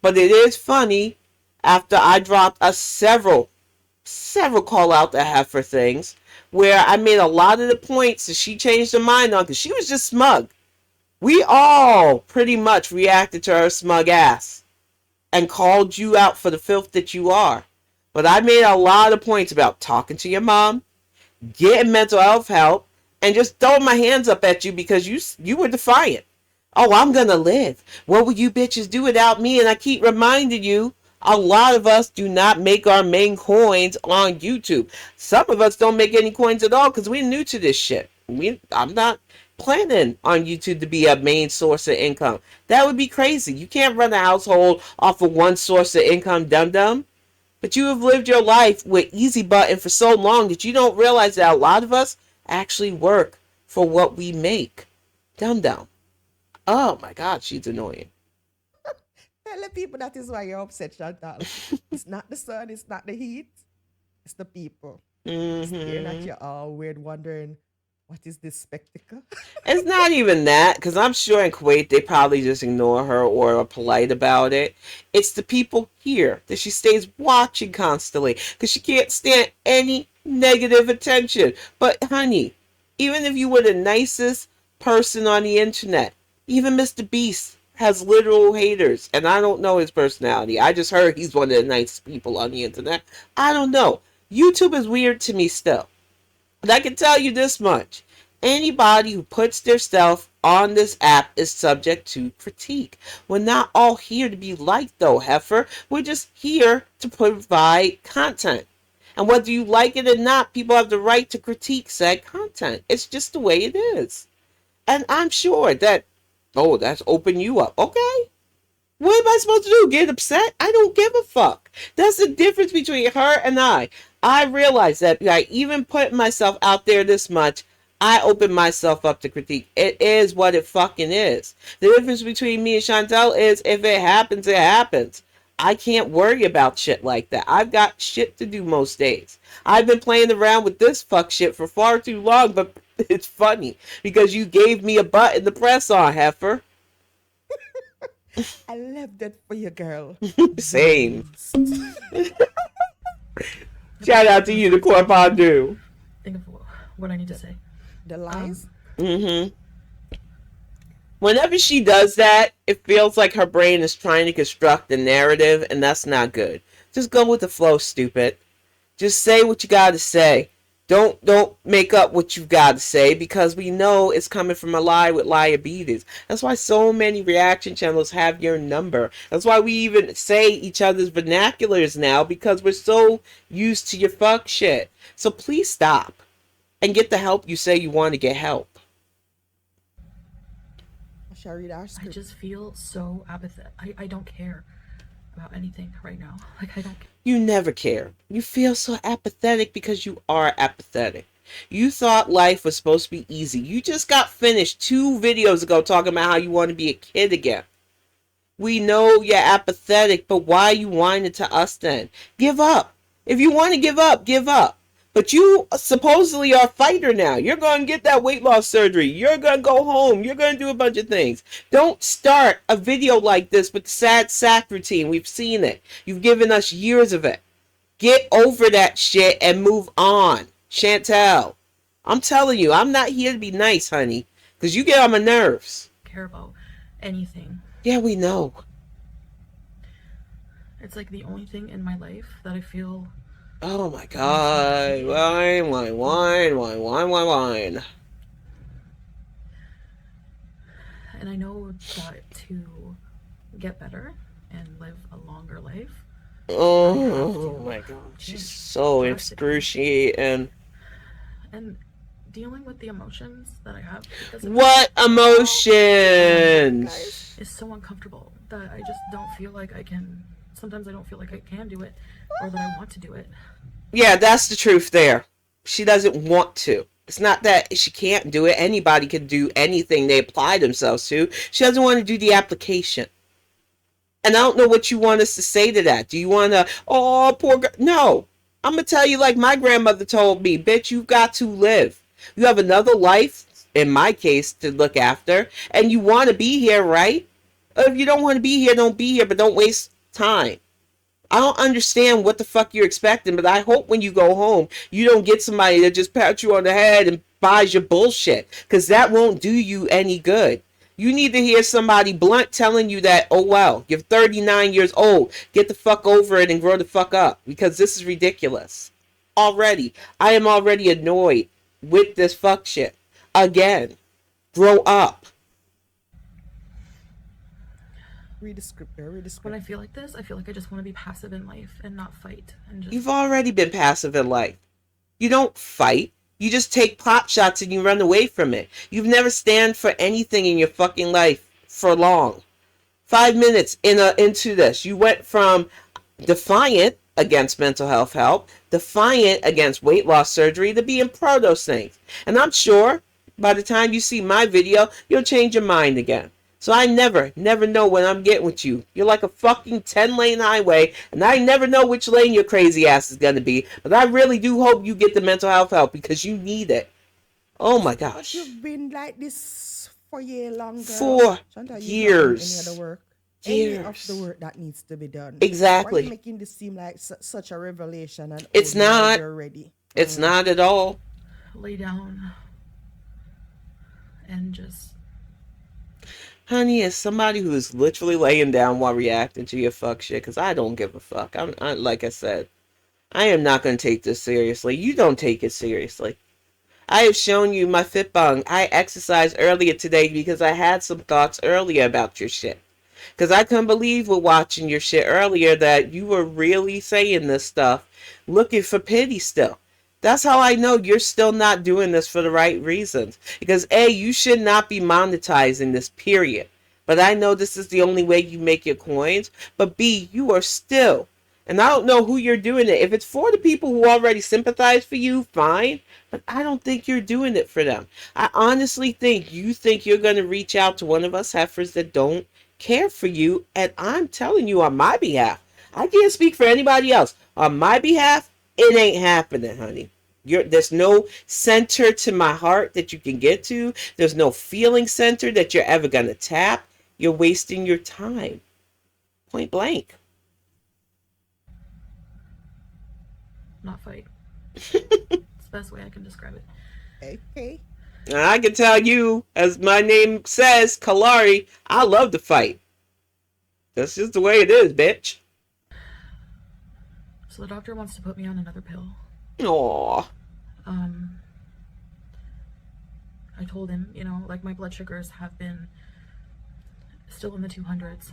[SPEAKER 1] But it is funny after I dropped several call out to Heffa things where I made a lot of the points that she changed her mind on because she was just smug. We all pretty much reacted to her smug ass and called you out for the filth that you are. But I made a lot of points about talking to your mom, getting mental health help, and just throwing my hands up at you because you were defiant. Oh, I'm gonna live. What would you bitches do without me? And I keep reminding you, a lot of us do not make our main coins on YouTube. Some of us don't make any coins at all because we're new to this shit. I'm not planning on YouTube to be a main source of income. That would be crazy. You can't run a household off of one source of income, dum-dum. But you have lived your life with easy button for so long that you don't realize that a lot of us actually work for what we make. Dum-dum. Oh my God, she's annoying.
[SPEAKER 5] Tell the people that is why you're upset, Chantal. It's not the sun, it's not the heat, it's the people. Staring at you all weird, wondering, what is this spectacle?
[SPEAKER 1] It's not even that, because I'm sure in Kuwait they probably just ignore her or are polite about it. It's the people here that she stays watching constantly because she can't stand any negative attention. But honey, even if you were the nicest person on the internet, even Mr. Beast has literal haters, and I don't know his personality. I just heard he's one of the nicest people on the internet. I don't know. YouTube is weird to me still. But I can tell you this much. Anybody who puts their stuff on this app is subject to critique. We're not all here to be liked though, Heffa. We're just here to provide content. And whether you like it or not, people have the right to critique said content. It's just the way it is. And I'm sure that, oh, that's open you up. Okay. What am I supposed to do? Get upset? I don't give a fuck. That's the difference between her and I. I realize that by even putting myself out there this much, I open myself up to critique. It is what it fucking is. The difference between me and Chantal is if it happens, it happens. I can't worry about shit like that. I've got shit to do most days. I've been playing around with this fuck shit for far too long, but it's funny because you gave me a button to press on, Heffa.
[SPEAKER 5] I love that for you, girl.
[SPEAKER 1] Same. Shout out to you, the Corpadu.
[SPEAKER 2] Think of what I need to say.
[SPEAKER 5] The lies?
[SPEAKER 1] Whenever she does that, it feels like her brain is trying to construct a narrative, and that's not good. Just go with the flow, stupid. Just say what you gotta say. Don't make up what you've got to say, because we know it's coming from a lie with liabilities. That's why so many reaction channels have your number. That's why we even say each other's vernaculars now, because we're so used to your fuck shit. So please stop and get the help you say you want to get help.
[SPEAKER 5] Shall I read our
[SPEAKER 2] I
[SPEAKER 5] script?
[SPEAKER 2] just feel so apathetic. I don't care about anything right now. Like, I don't.
[SPEAKER 1] You never cared. You feel so apathetic because you are apathetic. You thought life was supposed to be easy. You just got finished 2 videos ago talking about how you want to be a kid again. We know you're apathetic, but why are you whining to us then? Give up. If you want to give up, give up. But you supposedly are a fighter now. You're going to get that weight loss surgery. You're going to go home. You're going to do a bunch of things. Don't start a video like this with the sad sack routine. We've seen it. You've given us years of it. Get over that shit and move on. Chantal, I'm telling you, I'm not here to be nice, honey, because you get on my nerves.
[SPEAKER 2] Care about anything.
[SPEAKER 1] Yeah, we know.
[SPEAKER 2] It's like the only thing in my life that I feel.
[SPEAKER 1] Oh my god. Wine.
[SPEAKER 2] And I know that to get better and live a longer life.
[SPEAKER 1] Oh my god. She's so excruciating.
[SPEAKER 2] And dealing with the emotions that I have. Because of
[SPEAKER 1] What emotions?
[SPEAKER 2] is so uncomfortable that I just don't feel like I can. Sometimes I don't feel like I can do it, or that I want to do it.
[SPEAKER 1] Yeah, that's the truth there. She doesn't want to. It's not that she can't do it. Anybody can do anything they apply themselves to. She doesn't want to do the application. And I don't know what you want us to say to that. Do you want to, oh, poor girl? No. I'm going to tell you like my grandmother told me, bitch, you've got to live. You have another life, in my case, to look after. And you want to be here, right? If you don't want to be here, don't be here, but don't waste time. I don't understand what the fuck you're expecting, but I hope when you go home, you don't get somebody that just pats you on the head and buys your bullshit, because that won't do you any good. You need to hear somebody blunt telling you that, oh well, you're 39 years old, get the fuck over it and grow the fuck up, because this is ridiculous. Already, I am already annoyed with this fuck shit. Again, grow up.
[SPEAKER 5] Read the script, girl. Read the
[SPEAKER 2] When I
[SPEAKER 5] script.
[SPEAKER 2] feel like this, I feel like I just want to be passive in life and not fight. And just.
[SPEAKER 1] You've already been passive in life. You don't fight. You just take pot shots and you run away from it. You've never stand for anything in your fucking life for long. 5 minutes into this, you went from defiant against mental health help, defiant against weight loss surgery, to being pro those things. And I'm sure by the time you see my video, you'll change your mind again. So I never know when I'm getting with you. You're like a fucking 10-lane highway, and I never know which lane your crazy ass is going to be. But I really do hope you get the mental health help, because you need it. Oh my
[SPEAKER 5] But
[SPEAKER 1] gosh.
[SPEAKER 5] you've been like this for years long, girl.
[SPEAKER 1] 4
[SPEAKER 5] Chantal,
[SPEAKER 1] years.
[SPEAKER 5] any other work?
[SPEAKER 1] Years.
[SPEAKER 5] Any of the work that needs to be done.
[SPEAKER 1] Exactly.
[SPEAKER 5] Why are you making this seem like such a revelation? And
[SPEAKER 1] It's
[SPEAKER 5] oh, now
[SPEAKER 1] not.
[SPEAKER 5] you're ready.
[SPEAKER 1] It's not at all.
[SPEAKER 2] Lay down and just.
[SPEAKER 1] Honey, as somebody who is literally laying down while reacting to your fuck shit, because I don't give a fuck. Like I said, I am not going to take this seriously. You don't take it seriously. I have shown you my fit bung. I exercised earlier today because I had some thoughts earlier about your shit. Because I couldn't believe with watching your shit earlier that you were really saying this stuff, looking for pity still. That's how I know you're still not doing this for the right reasons. Because A, you should not be monetizing this, period. But I know this is the only way you make your coins. But B, you are still And I don't know who you're doing it. If it's for the people who already sympathize for you, fine. But I don't think you're doing it for them. I honestly think you think you're going to reach out to one of us heifers that don't care for you. And I'm telling you on my behalf, I can't speak for anybody else. On my behalf, it ain't happening, honey. There's no center to my heart that you can get to. There's no feeling center that you're ever going to tap. You're wasting your time. Point blank.
[SPEAKER 2] Not fight. It's the best way I can describe it.
[SPEAKER 5] Okay.
[SPEAKER 1] And I can tell you, as my name says, Kalari, I love to fight. That's just the way it is, bitch.
[SPEAKER 2] So the doctor wants to put me on another pill.
[SPEAKER 1] Aww.
[SPEAKER 2] I told him, you know, like my blood sugars have been still in the 200s.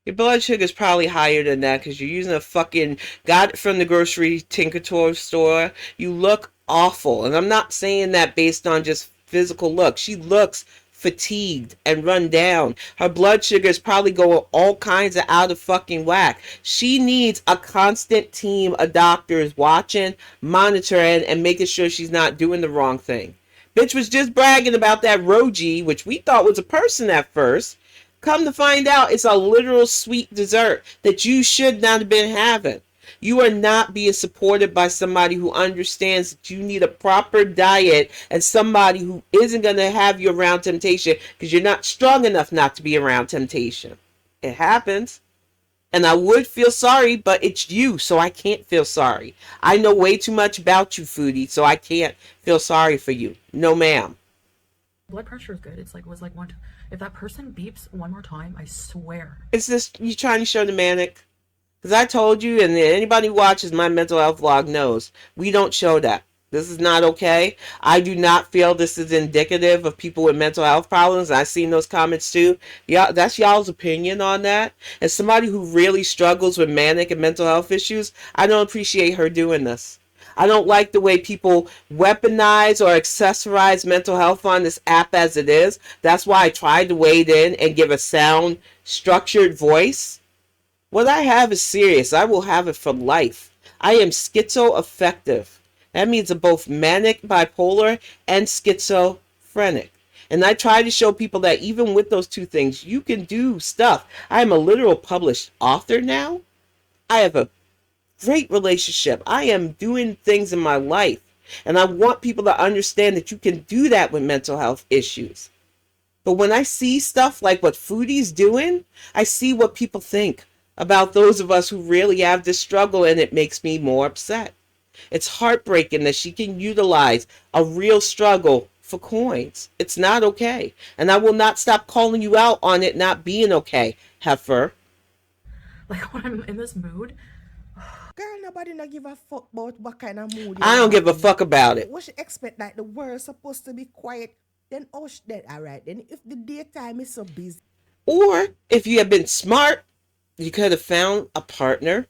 [SPEAKER 1] Your blood sugar is probably higher than that because you're using a fucking, got it from the grocery tinker store. You look awful. And I'm not saying that based on just physical look. She looks fatigued and run down. Her blood sugar is probably going all kinds of out of fucking whack. She needs a constant team of doctors watching, monitoring, and making sure she's not doing the wrong thing. Bitch was just bragging about that Roji, which we thought was a person at first. Come to find out, it's a literal sweet dessert that you should not have been having. You are not being supported by somebody who understands that you need a proper diet and somebody who isn't going to have you around temptation because you're not strong enough not to be around temptation. It happens. And I would feel sorry, but it's you, so I can't feel sorry. I know way too much about you, foodie, so I can't feel sorry for you. No, ma'am.
[SPEAKER 2] Blood pressure is good. It's like, was like one. If that person beeps one more time, I swear.
[SPEAKER 1] Is this you trying to show the manic? Because I told you, and anybody who watches my mental health vlog knows, we don't show that. This is not okay. I do not feel this is indicative of people with mental health problems. I've seen those comments too. Yeah, that's y'all's opinion on that. As somebody who really struggles with manic and mental health issues, I don't appreciate her doing this. I don't like the way people weaponize or accessorize mental health on this app as it is. That's why I tried to wade in and give a sound, structured voice. What I have is serious. I will have it for life. I am schizoaffective. That means I'm both manic, bipolar, and schizophrenic. And I try to show people that even with those two things, you can do stuff. I am a literal published author now. I have a great relationship. I am doing things in my life. And I want people to understand that you can do that with mental health issues. But when I see stuff like what Foodie's doing, I see what people think about those of us who really have this struggle, and it makes me more upset. It's heartbreaking that she can utilize a real struggle for coins. It's not okay. And I will not stop calling you out on it not being okay, Heffa.
[SPEAKER 2] Like when I'm in this mood.
[SPEAKER 5] Girl, nobody not give a fuck about what kind of mood
[SPEAKER 1] I don't give a fuck about it.
[SPEAKER 5] What she expect, like the world's supposed to be quiet, then oh that alright. Then if the daytime is so busy.
[SPEAKER 1] Or if you had been smart, you could have found a partner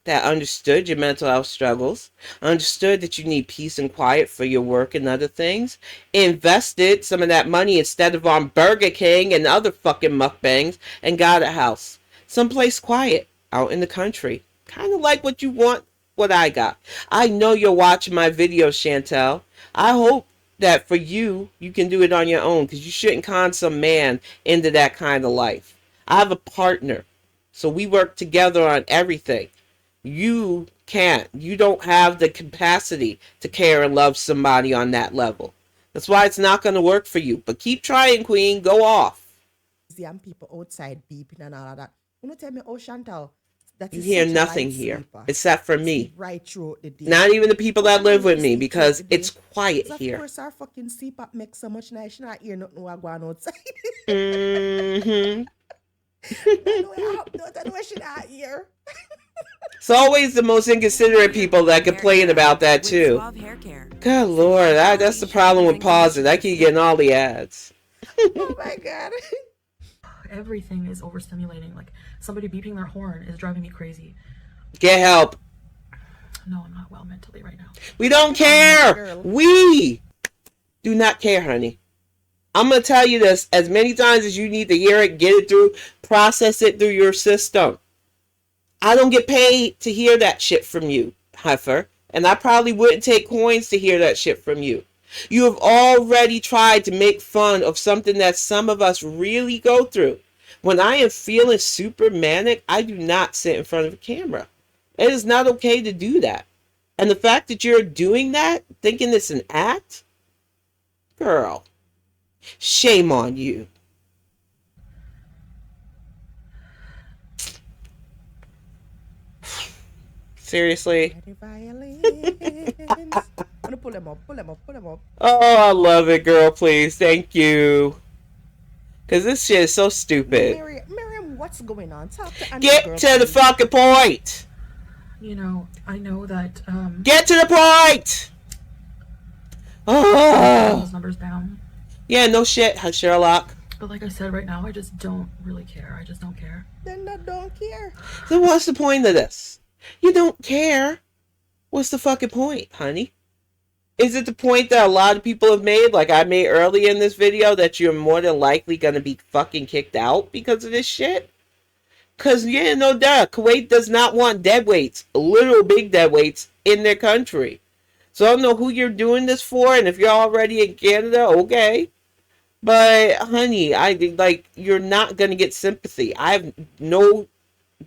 [SPEAKER 1] that understood your mental health struggles, understood that you need peace and quiet for your work and other things, invested some of that money instead of on Burger King and other fucking mukbangs, and got a house. Someplace quiet, out in the country. Kind of like what you want, what I got. I know you're watching my videos, Chantal. I hope that for you, you can do it on your own, because you shouldn't con some man into that kind of life. I have a partner, so we work together on everything. You can't. You don't have the capacity to care and love somebody on that level. That's why it's not going to work for you. But keep trying, Queen. Go off.
[SPEAKER 5] And people outside beeping and all of that. You know, tell me, oh Chantal, that
[SPEAKER 1] You
[SPEAKER 5] is
[SPEAKER 1] hear
[SPEAKER 5] such a
[SPEAKER 1] nothing
[SPEAKER 5] light
[SPEAKER 1] here,
[SPEAKER 5] sleeper.
[SPEAKER 1] except for me.
[SPEAKER 5] Right throughout the day.
[SPEAKER 1] Not even the people that live with me,
[SPEAKER 5] Sleep
[SPEAKER 1] because
[SPEAKER 5] throughout the
[SPEAKER 1] it's
[SPEAKER 5] day.
[SPEAKER 1] quiet
[SPEAKER 5] So
[SPEAKER 1] here.
[SPEAKER 5] Of course, our fucking CPAP makes so much noise. She not hear nothing while going outside.
[SPEAKER 1] Mm-hmm.
[SPEAKER 5] I know she not hear.
[SPEAKER 1] It's always the most inconsiderate people that complain about that too.
[SPEAKER 6] Suave hair care.
[SPEAKER 1] Good Lord, that's the problem with pausing. I keep getting all the ads.
[SPEAKER 5] Oh my God.
[SPEAKER 2] Everything is overstimulating. Like somebody beeping their horn is driving me crazy.
[SPEAKER 1] Get help.
[SPEAKER 2] No, I'm not well mentally right now.
[SPEAKER 1] We don't care.
[SPEAKER 5] Girl.
[SPEAKER 1] We do not care, honey. I'm going to tell you this as many times as you need to hear it, get it through, process it through your system. I don't get paid to hear that shit from you, Heffa. And I probably wouldn't take coins to hear that shit from you. You have already tried to make fun of something that some of us really go through. When I am feeling super manic, I do not sit in front of a camera. It is not okay to do that. And the fact that you're doing that, thinking it's an act, girl, shame on you. Seriously?
[SPEAKER 5] I'm gonna pull them up.
[SPEAKER 1] Oh, I love it, girl, please. Thank you. Because this shit is so stupid.
[SPEAKER 5] Miriam, what's going on? Talk to Annie's
[SPEAKER 1] Get
[SPEAKER 5] girl,
[SPEAKER 1] to the
[SPEAKER 5] please.
[SPEAKER 1] fucking point.
[SPEAKER 2] You know, I know that
[SPEAKER 1] Get to the point. Oh.
[SPEAKER 2] those numbers down.
[SPEAKER 1] Yeah, no shit, Sherlock.
[SPEAKER 2] But like I said, right now, I just don't really care. I just don't care.
[SPEAKER 5] Then I don't care.
[SPEAKER 1] Then what's the point of this? You don't care. What's the fucking point, honey? Is it the point that a lot of people have made, like I made earlier in this video, that you're more than likely going to be fucking kicked out because of this shit? Because, yeah, no doubt, Kuwait does not want deadweights, literal big deadweights, in their country. So I don't know who you're doing this for, and if you're already in Canada, okay. But, honey, you're not going to get sympathy. I have no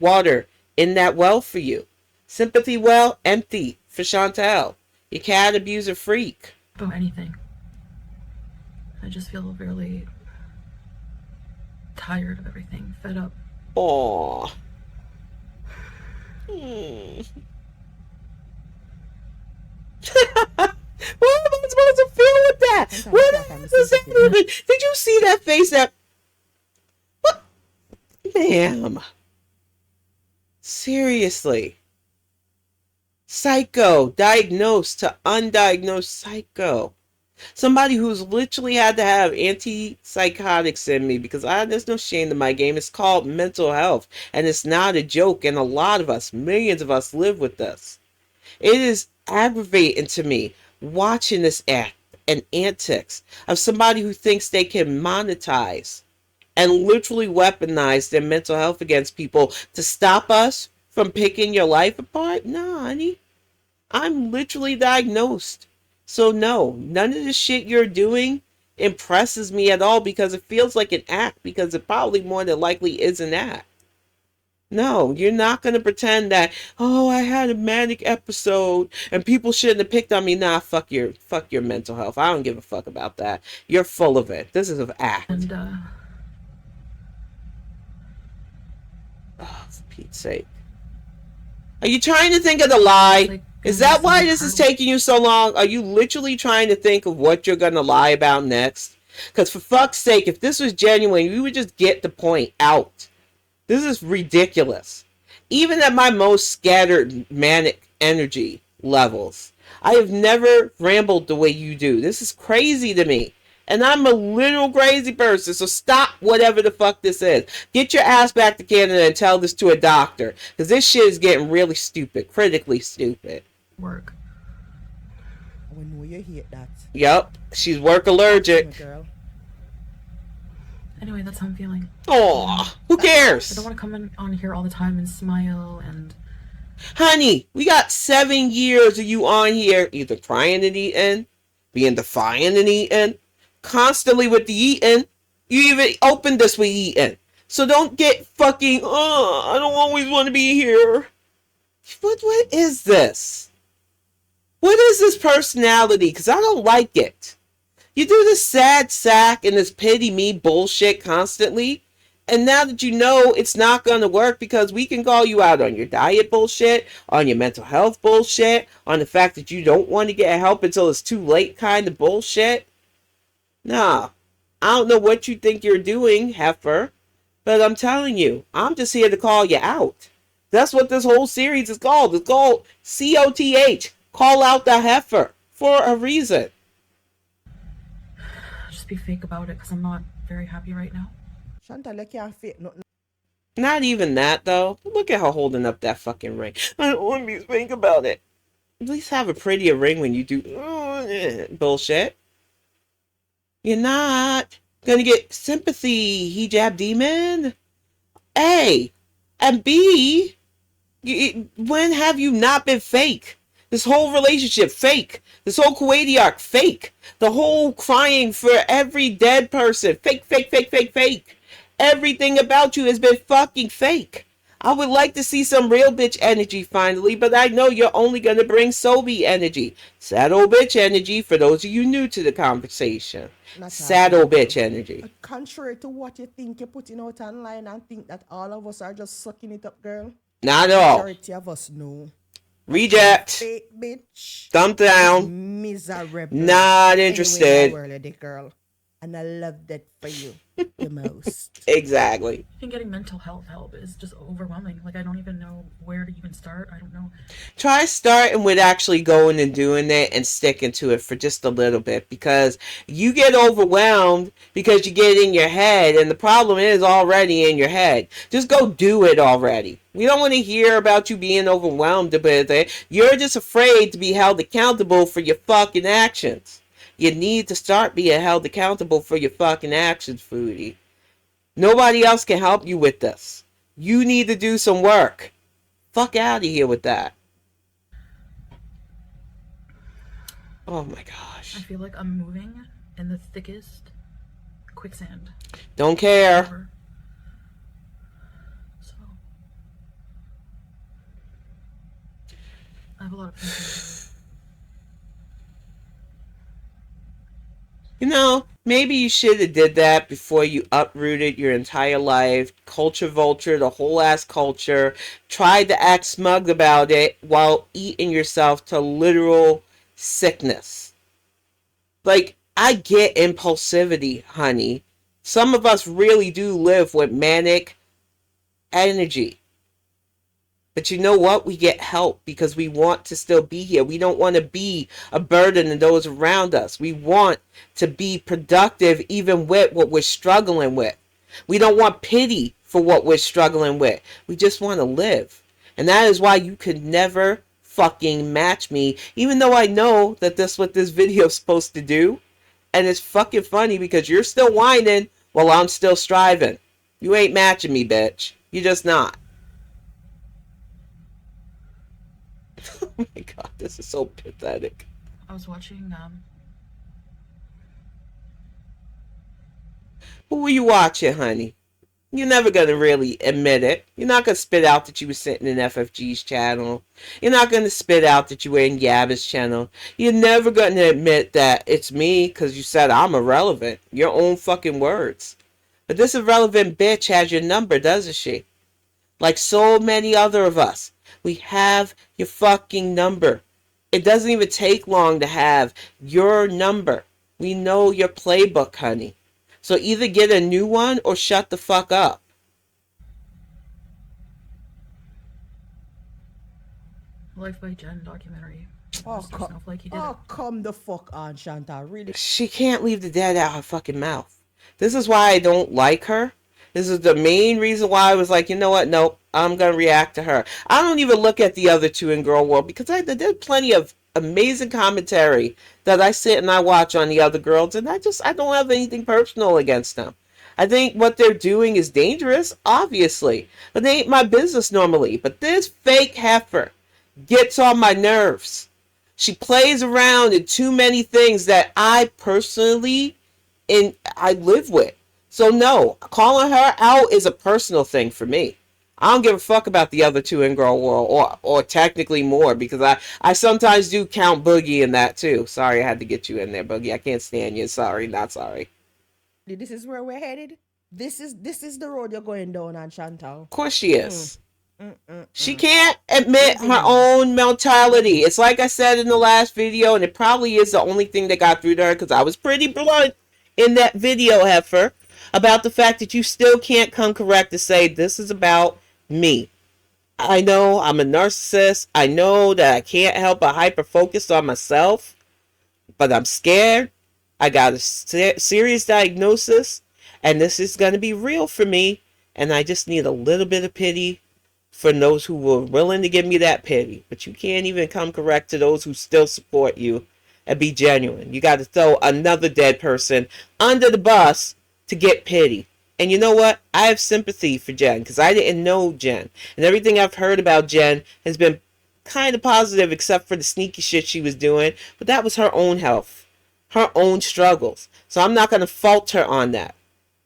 [SPEAKER 1] water in that well for you. Sympathy well, empty for Chantal. You cat abuser freak.
[SPEAKER 2] About anything. I just feel really tired of everything, fed up.
[SPEAKER 1] Aww. What am I supposed to feel with that? What is this? Did you see that face? That what? Ma'am. Seriously. Psycho. Diagnosed to undiagnosed psycho. Somebody who's literally had to have antipsychotics in me because there's no shame in my game. It's called mental health. And it's not a joke. And a lot of us, millions of us, live with this. It is aggravating to me watching this act and antics of somebody who thinks they can monetize and literally weaponize their mental health against people to stop us from picking your life apart. No, honey. I'm literally diagnosed. So no, none of the shit you're doing impresses me at all because it feels like an act, because it probably more than likely is an act. No, you're not going to pretend that, oh, I had a manic episode and people shouldn't have picked on me. Nah, fuck your mental health. I don't give a fuck about that. You're full of it. This is an act.
[SPEAKER 2] And,
[SPEAKER 1] oh, for Pete's sake. Are you trying to think of the lie? Is that why this is taking you so long? Are you literally trying to think of what you're going to lie about next? Because for fuck's sake, if this was genuine, you would just get the point out. This is ridiculous. Even at my most scattered manic energy levels, I have never rambled the way you do. This is crazy to me. And I'm a literal crazy person, so stop whatever the fuck this is. Get your ass back to Canada and tell this to a doctor. Because this shit is getting really stupid. Critically stupid.
[SPEAKER 2] work.
[SPEAKER 5] We know you hate that.
[SPEAKER 1] Yup. She's work allergic.
[SPEAKER 5] Girl.
[SPEAKER 2] Anyway, that's how I'm feeling.
[SPEAKER 1] Aw, who
[SPEAKER 2] I
[SPEAKER 1] cares?
[SPEAKER 2] don't want to come on here all the time and smile and...
[SPEAKER 1] Honey, we got 7 years of you on here, either crying and eating, being defiant and eating, constantly with the eating. You even opened this with eating. So don't get fucking, I don't always want to be here. What is this? What is this personality? Because I don't like it. You do this sad sack and this pity me bullshit constantly. And now that you know it's not going to work because we can call you out on your diet bullshit, on your mental health bullshit, on the fact that you don't want to get help until it's too late kind of bullshit. Nah, I don't know what you think you're doing, Heffa, but I'm telling you, I'm just here to call you out. That's what this whole series is called. It's called COTH, Call Out the Heffa, for a reason.
[SPEAKER 2] Just be fake about it, because I'm not very happy right now.
[SPEAKER 5] Chantal, you can't fake nothing.
[SPEAKER 1] Not even that, though. Look at her holding up that fucking ring. I don't want to be fake about it. At least have a prettier ring when you do bullshit. You're not gonna get sympathy, hijab demon. A. And B, When have you not been fake? This whole relationship, fake. This whole Kuwaiti arc, fake. The whole crying for every dead person, fake, fake, fake, fake, fake. Everything about you has been fucking fake. I would like to see some real bitch energy finally, but I know you're only going to bring Sobe energy. Saddle bitch energy for those of you new to the conversation.
[SPEAKER 5] Not
[SPEAKER 1] Saddle
[SPEAKER 5] all.
[SPEAKER 1] bitch energy.
[SPEAKER 5] Contrary to what you think you're putting out online and think that all of us are just sucking it up, girl.
[SPEAKER 1] Not at all.
[SPEAKER 5] Majority of us know.
[SPEAKER 1] Reject.
[SPEAKER 5] Fake bitch.
[SPEAKER 1] Thumb down.
[SPEAKER 5] Miserable.
[SPEAKER 1] Not
[SPEAKER 5] Anyway,
[SPEAKER 1] interested.
[SPEAKER 5] my world, girl. And I love that for you the most.
[SPEAKER 1] Exactly.
[SPEAKER 2] I think getting mental health help is just overwhelming. Like, I don't even know where to even start. I don't know.
[SPEAKER 1] Try starting with actually going and doing it and sticking to it for just a little bit, because you get overwhelmed because you get in your head, and the problem is already in your head. Just go do it already. We don't want to hear about you being overwhelmed with it. You're just afraid to be held accountable for your fucking actions. You need to start being held accountable for your fucking actions, Foodie. Nobody else can help you with this. You need to do some work. Fuck out of here with that. Oh my gosh.
[SPEAKER 2] I feel like I'm moving in the thickest quicksand
[SPEAKER 1] Don't care.
[SPEAKER 2] ever. So I have a lot of patience.
[SPEAKER 1] You know, maybe you should have did that before you uprooted your entire life, culture vulture, the whole ass culture, tried to act smug about it while eating yourself to literal sickness. Like, I get impulsivity, honey. Some of us really do live with manic energy. But you know what? We get help because we want to still be here. We don't want to be a burden to those around us. We want to be productive even with what we're struggling with. We don't want pity for what we're struggling with. We just want to live. And that is why you could never fucking match me, even though I know that that's what this video is supposed to do. And it's fucking funny because you're still whining while I'm still striving. You ain't matching me, bitch. You're just not. Oh my god, this is so pathetic.
[SPEAKER 2] I was watching
[SPEAKER 1] Who were you watching, honey? You're never gonna really admit it. You're not gonna spit out that you were sitting in FFG's channel. You're not gonna spit out that you were in Yabba's channel. You're never gonna admit that it's me because you said I'm irrelevant. Your own fucking words. But this irrelevant bitch has your number, doesn't she? Like so many other of us. We have your fucking number. It doesn't even take long to have your number. We know your playbook, honey. So either get a new one or shut the fuck up.
[SPEAKER 2] Life by Jen documentary.
[SPEAKER 5] Oh,
[SPEAKER 2] Mr. Snowflake, he did
[SPEAKER 5] oh, come the fuck on, Chantal. Really?
[SPEAKER 1] She can't leave the dead out her fucking mouth. This is why I don't like her. This is the main reason why I was like, you know what? Nope, I'm going to react to her. I don't even look at the other two in Girl World because there's plenty of amazing commentary that I sit and I watch on the other girls, and I don't have anything personal against them. I think what they're doing is dangerous, obviously, but they ain't my business normally. But this fake heifer gets on my nerves. She plays around in too many things that I personally I live with. So no, calling her out is a personal thing for me. I don't give a fuck about the other two in Girl World, or technically more, because I sometimes do count Boogie in that too. Sorry, I had to get you in there, Boogie. I can't stand you. Sorry, not sorry.
[SPEAKER 5] This is where we're headed. This is the road you're going down on, Chantal.
[SPEAKER 1] Of course she is. She can't admit her own mentality. It's like I said in the last video, and it probably is the only thing that got through to her, because I was pretty blunt in that video, Heifer, about the fact that you still can't come correct to say this is about me. I know I'm a narcissist. I know that I can't help but hyper focus on myself, but I'm scared. I got a serious diagnosis, and this is going to be real for me, and I just need a little bit of pity for those who were willing to give me that pity. But you can't even come correct to those who still support you and be genuine. You got to throw another dead person under the bus to get pity. And you know what? I have sympathy for Jen because I didn't know Jen. And everything I've heard about Jen has been kind of positive except for the sneaky shit she was doing. But that was her own health, her own struggles. So I'm not going to fault her on that.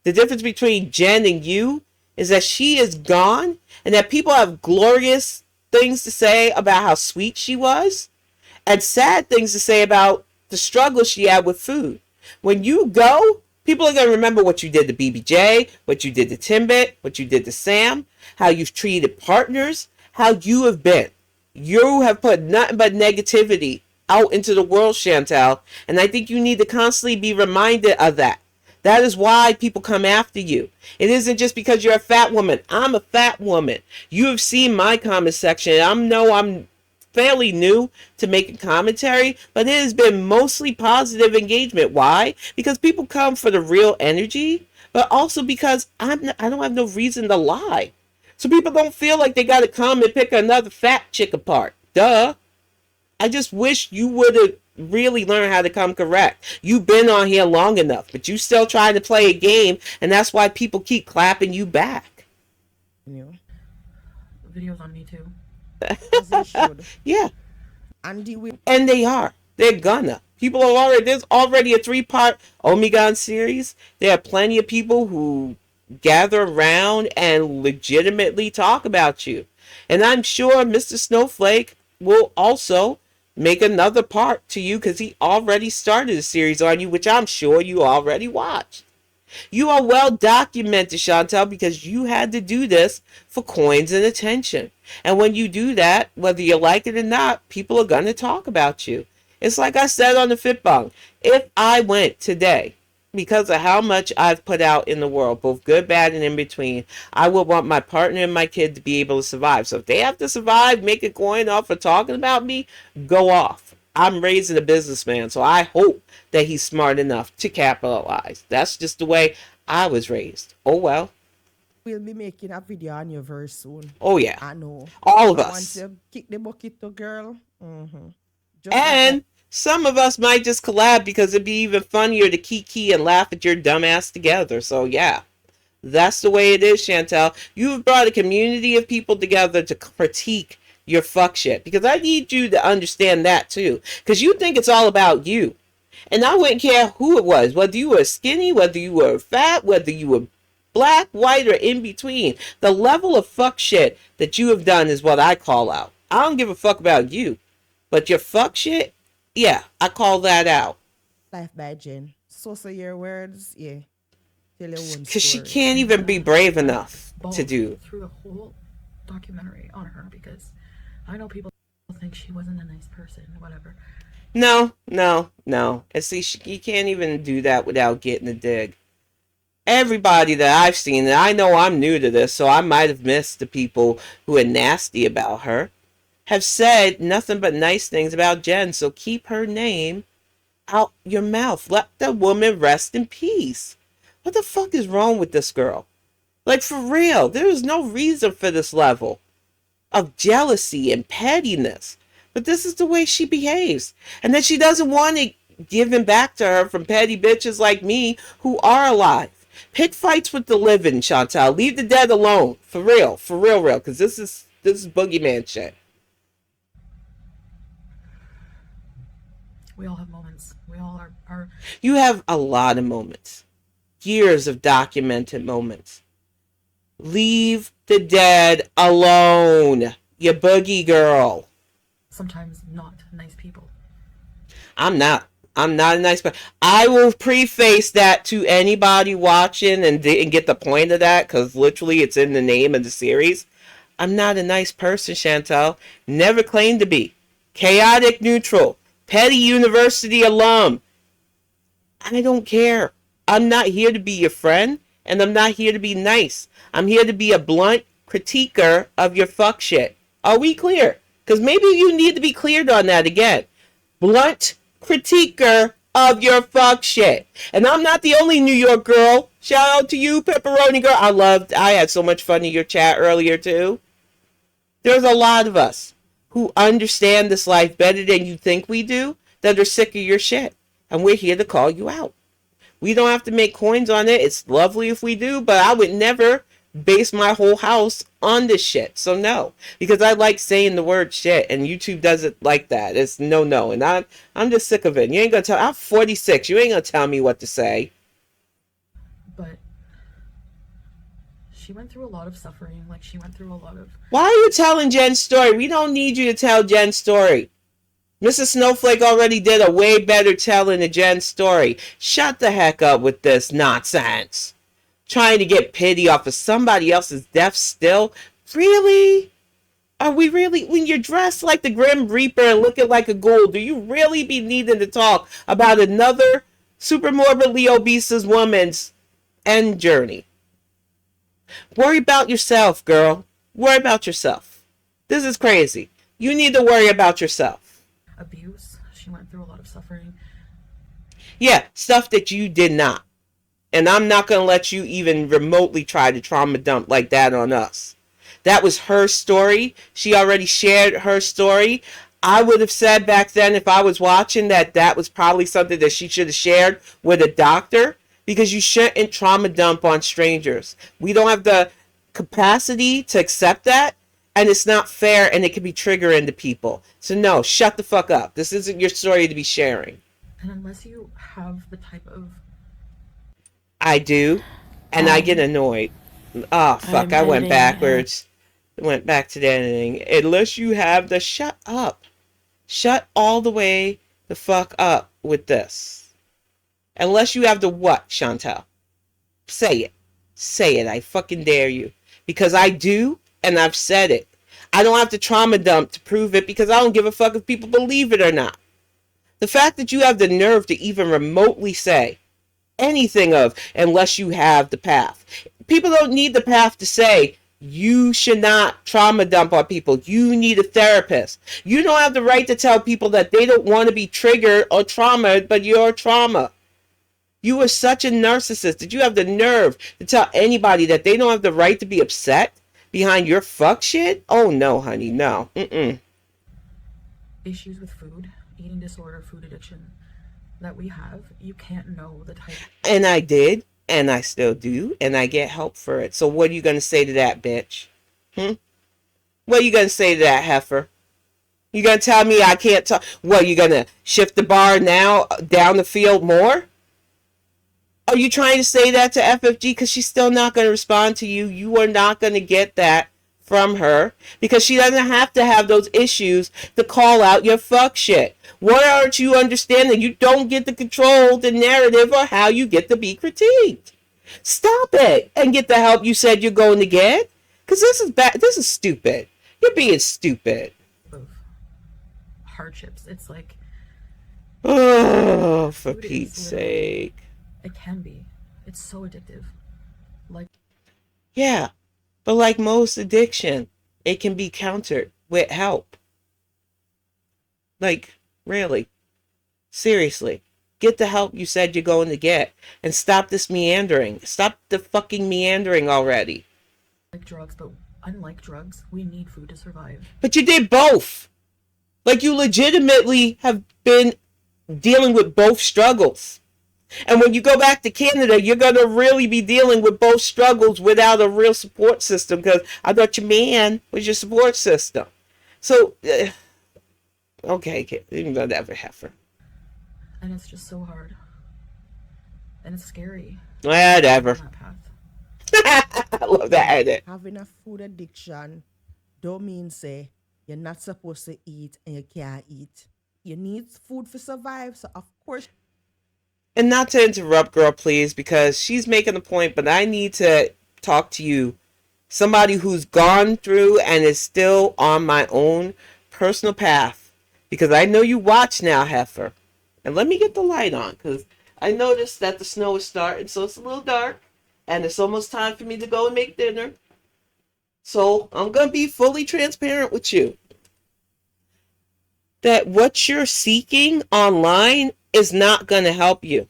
[SPEAKER 1] The difference between Jen and you is that she is gone and that people have glorious things to say about how sweet she was and sad things to say about the struggle she had with food. When you go, people are going to remember what you did to BBJ, what you did to Timbit, what you did to Sam, how you've treated partners, how you have been. You have put nothing but negativity out into the world, Chantal, and I think you need to constantly be reminded of that. That is why people come after you. It isn't just because you're a fat woman. I'm a fat woman. You have seen my comment section. I'm fairly new to making commentary, but it has been mostly positive engagement. Why? Because people come for the real energy, but also because I don't have no reason to lie. So people don't feel like they got to come and pick another fat chick apart. Duh. I just wish you would have really learned how to come correct. You've been on here long enough, but you still trying to play a game, and that's why people keep clapping you back.
[SPEAKER 5] Yeah.
[SPEAKER 2] Videos on me too.
[SPEAKER 5] As they should.
[SPEAKER 1] Yeah.
[SPEAKER 5] Andy will.
[SPEAKER 1] And they are. They're gonna. People are already, there's already a 3-part Omegon series. There are plenty of people who gather around and legitimately talk about you. And I'm sure Mr. Snowflake will also make another part to you because he already started a series on you, which I'm sure you already watched. You are well documented, Chantal, because you had to do this for coins and attention. And when you do that, whether you like it or not, people are going to talk about you. It's like I said on the Fitbong. If I went today, because of how much I've put out in the world, both good, bad, and in between, I would want my partner and my kid to be able to survive. So if they have to survive, make a coin off of talking about me, go off. I'm raising a businessman, so I hope that he's smart enough to capitalize. That's just the way I was raised. Oh, well.
[SPEAKER 5] We'll be making a video on you very soon.
[SPEAKER 1] Oh, yeah.
[SPEAKER 5] I know.
[SPEAKER 1] All of
[SPEAKER 5] I
[SPEAKER 1] us.
[SPEAKER 5] want to kick the bucket to girl. Mm-hmm.
[SPEAKER 1] And some of us might just collab because it'd be even funnier to kiki and laugh at your dumbass together. So, yeah. That's the way it is, Chantal. You've brought a community of people together to critique your fuck shit. Because I need you to understand that, too. Because you think it's all about you. And I wouldn't care who it was. Whether you were skinny, whether you were fat, whether you were black, white, or in between. The level of fuck shit that you have done is what I call out. I don't give a fuck about you. But your fuck shit, yeah, I call that out.
[SPEAKER 5] Life by Jen. So say your words, yeah. Tell your own
[SPEAKER 1] Because she
[SPEAKER 5] story.
[SPEAKER 1] can't even be brave enough to do.
[SPEAKER 2] Through the whole documentary on her because I know people think she wasn't a nice person, whatever.
[SPEAKER 1] No. And see, you can't even do that without getting a dig. Everybody that I've seen, and I know I'm new to this, so I might have missed the people who are nasty about her, have said nothing but nice things about Jen. So keep her name out your mouth. Let the woman rest in peace. What the fuck is wrong with this girl? Like, for real, there is no reason for this level of jealousy and pettiness. But this is the way she behaves. And that she doesn't want it given back to her from petty bitches like me who are alive. Pick fights with the living, Chantal. Leave the dead alone. For real. Because this is boogeyman shit.
[SPEAKER 2] We all have moments. We all are.
[SPEAKER 1] You have a lot of moments. Years of documented moments. Leave the dead alone, you boogie girl.
[SPEAKER 2] Sometimes not nice people.
[SPEAKER 1] I'm not a nice person. I will preface that to anybody watching and get the point of that, because literally it's in the name of the series. I'm not a nice person, Chantal. Never claimed to be. Chaotic neutral. Petty university alum. I don't care. I'm not here to be your friend, and I'm not here to be nice. I'm here to be a blunt critiquer of your fuck shit. Are we clear? Because maybe you need to be cleared on that again. Blunt critiquer of your fuck shit. And I'm not the only New York girl. Shout out to you, Pepperoni Girl. I had so much fun in your chat earlier, too. There's a lot of us who understand this life better than you think we do that are sick of your shit. And we're here to call you out. We don't have to make coins on it. It's lovely if we do, but I would never base my whole house on this shit. So no, because I like saying the word shit, and YouTube doesn't like that. It's no, and I'm just sick of it. You ain't gonna tell. I'm 46. You ain't gonna tell me what to say.
[SPEAKER 2] But she went through a lot of suffering. Like, she went through a lot of...
[SPEAKER 1] Why are you telling Jen's story? We don't need you to tell Jen's story. Mrs. Snowflake already did a way better telling of Jen's story. Shut the heck up with this nonsense. Trying to get pity off of somebody else's death still? Really? Are we really? When you're dressed like the Grim Reaper and looking like a ghoul, do you really be needing to talk about another super morbidly obese woman's end journey? Worry about yourself, girl. Worry about yourself. This is crazy. You need to worry about yourself.
[SPEAKER 2] abuse. She went through a lot of suffering.
[SPEAKER 1] Yeah, stuff that you did not. And I'm not going to let you even remotely try to trauma dump like that on us. That was her story. She already shared her story. I would have said back then, if I was watching, that that was probably something that she should have shared with a doctor, because you shouldn't trauma dump on strangers. We don't have the capacity to accept that, and it's not fair, and it can be triggering to people. So no, shut the fuck up. This isn't your story to be sharing.
[SPEAKER 2] And unless you have the type of...
[SPEAKER 1] I do, and I get annoyed. Oh, fuck, I went backwards. Went back to the editing. Unless you have the... Shut up. Shut all the way the fuck up with this. Unless you have the what, Chantal? Say it. Say it. I fucking dare you. Because I do, and I've said it. I don't have to trauma dump to prove it, because I don't give a fuck if people believe it or not. The fact that you have the nerve to even remotely say anything of, unless you have the path. People don't need the path to say, you should not trauma dump on people. You need a therapist. You don't have the right to tell people that they don't want to be triggered or traumatized by your trauma. You are such a narcissist that you have the nerve to tell anybody that they don't have the right to be upset behind your fuck shit? Oh no, honey, no.
[SPEAKER 2] issues with food, eating disorder, food addiction that we have. You can't know the type.
[SPEAKER 1] And I did, and I still do, and I get help for it. So what are you going to say to that, bitch? What are you going to say to that, heifer? You going to tell me I can't talk? What, you going to shift the bar now down the field more? Are you trying to say that to FFG? Because she's still not going to respond to you. You are not going to get that from her, because she doesn't have to have those issues to call out your fuck shit. Why aren't you understanding? You don't get to control the narrative or how you get to be critiqued. Stop it and get the help you said you're going to get. Because this is bad. This is stupid. You're being stupid.
[SPEAKER 2] Of hardships. It's like,
[SPEAKER 1] Oh, for
[SPEAKER 2] food is
[SPEAKER 1] Pete's
[SPEAKER 2] literally-
[SPEAKER 1] sake.
[SPEAKER 2] it can be. It's so addictive. Like,
[SPEAKER 1] Yeah, but like most addiction, it can be countered with help. Like, really. Seriously. Get the help you said you're going to get. And stop this meandering. Stop the fucking meandering already.
[SPEAKER 2] drugs, but unlike drugs, we need food to survive.
[SPEAKER 1] But you did both. Like, you legitimately have been dealing with both struggles. And when you go back to Canada, you're going to really be dealing with both struggles without a real support system, because I thought your man was your support system. So, okay, whatever, heifer.
[SPEAKER 2] And it's just so hard. And it's scary.
[SPEAKER 1] Whatever.
[SPEAKER 2] On that path.
[SPEAKER 1] I love that edit.
[SPEAKER 5] Having a food addiction don't mean say you're not supposed to eat and you can't eat. You need food to survive, so of course.
[SPEAKER 1] And not to interrupt, girl, please, because she's making a point, but I need to talk to you. Somebody who's gone through and is still on my own personal path. Because I know you watch now, heifer. And let me get the light on, because I noticed that the snow is starting, so it's a little dark. And it's almost time for me to go and make dinner. So I'm going to be fully transparent with you. That what you're seeking online is not going to help you.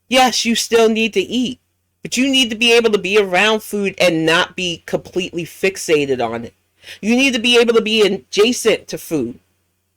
[SPEAKER 1] Yes, you still need to eat. But you need to be able to be around food and not be completely fixated on it. You need to be able to be adjacent to food.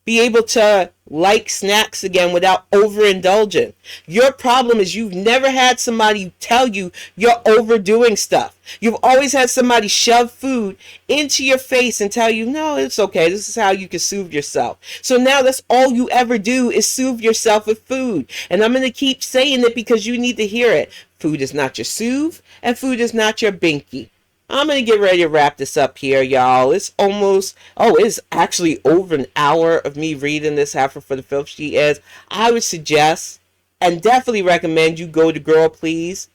[SPEAKER 1] be able to like snacks again without overindulging. Your problem is you've never had somebody tell you you're overdoing stuff. You've always had somebody shove food into your face and tell you, no, it's okay. This is how you can soothe yourself. So now that's all you ever do is soothe yourself with food. And I'm going to keep saying it because you need to hear it. Food is not your soothe, and food is not your binky. I'm going to get ready to wrap this up here, y'all. It's almost, it's actually over an hour of me reading this Heifer for the Filth She Is. I would suggest and definitely recommend you go to Girl Please.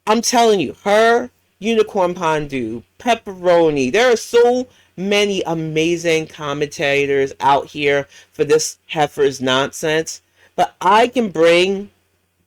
[SPEAKER 1] I'm telling you, her, Unicorn Pondu, Pepperoni, there are so many amazing commentators out here for this Heifer's nonsense. But I can bring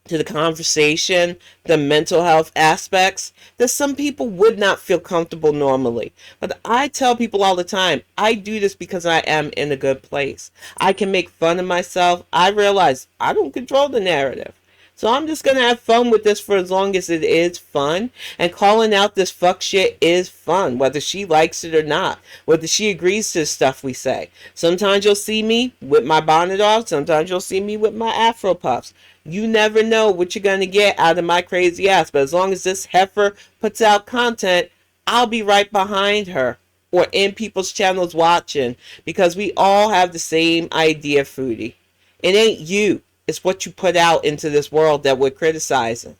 [SPEAKER 1] to the conversation the mental health aspects that some people would not feel comfortable normally. But I tell people all the time, I do this because I am in a good place. I can make fun of myself. I realize I don't control the narrative. So I'm just going to have fun with this for as long as it is fun. And calling out this fuck shit is fun, whether she likes it or not, whether she agrees to the stuff we say. Sometimes you'll see me with my bonnet off. Sometimes you'll see me with my afro puffs. You never know what you're going to get out of my crazy ass. But as long as this heifer puts out content, I'll be right behind her or in people's channels watching, because we all have the same idea, Foodie. It ain't you. It's what you put out into this world that we're criticizing.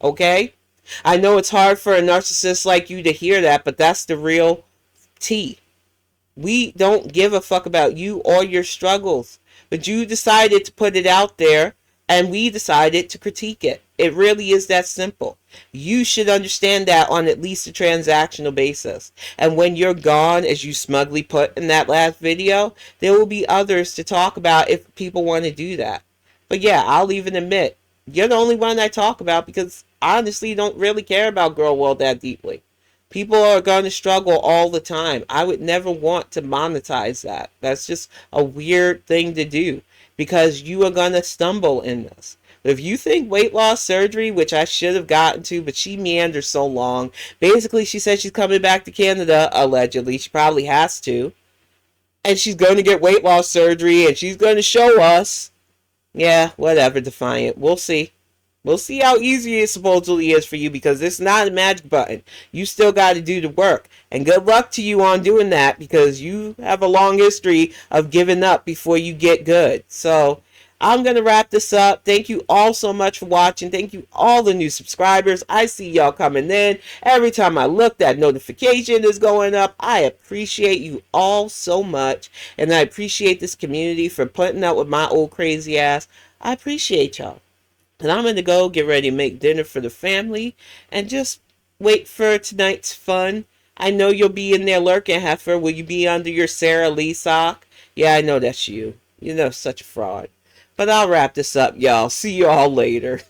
[SPEAKER 1] Okay? I know it's hard for a narcissist like you to hear that, but that's the real tea. We don't give a fuck about you or your struggles. But you decided to put it out there, and we decided to critique it. It really is that simple. You should understand that on at least a transactional basis. And when you're gone, as you smugly put in that last video, there will be others to talk about if people want to do that. But yeah, I'll even admit, you're the only one I talk about because I honestly don't really care about Girl World that deeply. People are going to struggle all the time. I would never want to monetize that. That's just a weird thing to do because you are going to stumble in this. If you think weight loss surgery, which I should have gotten to, but she meanders so long. Basically, she said she's coming back to Canada, allegedly. She probably has to. And she's going to get weight loss surgery, and she's going to show us. Yeah, whatever, Defiant. We'll see. We'll see how easy it supposedly is for you because it's not a magic button. You still got to do the work. And good luck to you on doing that because you have a long history of giving up before you get good. So I'm going to wrap this up. Thank you all so much for watching. Thank you all the new subscribers. I see y'all coming in. Every time I look, that notification is going up. I appreciate you all so much. And I appreciate this community for putting up with my old crazy ass. I appreciate y'all. And I'm going to go get ready to make dinner for the family and just wait for tonight's fun. I know you'll be in there lurking, Heifer. Will you be under your Sarah Lee sock? Yeah, I know that's you. You know, such a fraud. But I'll wrap this up, y'all. See y'all later.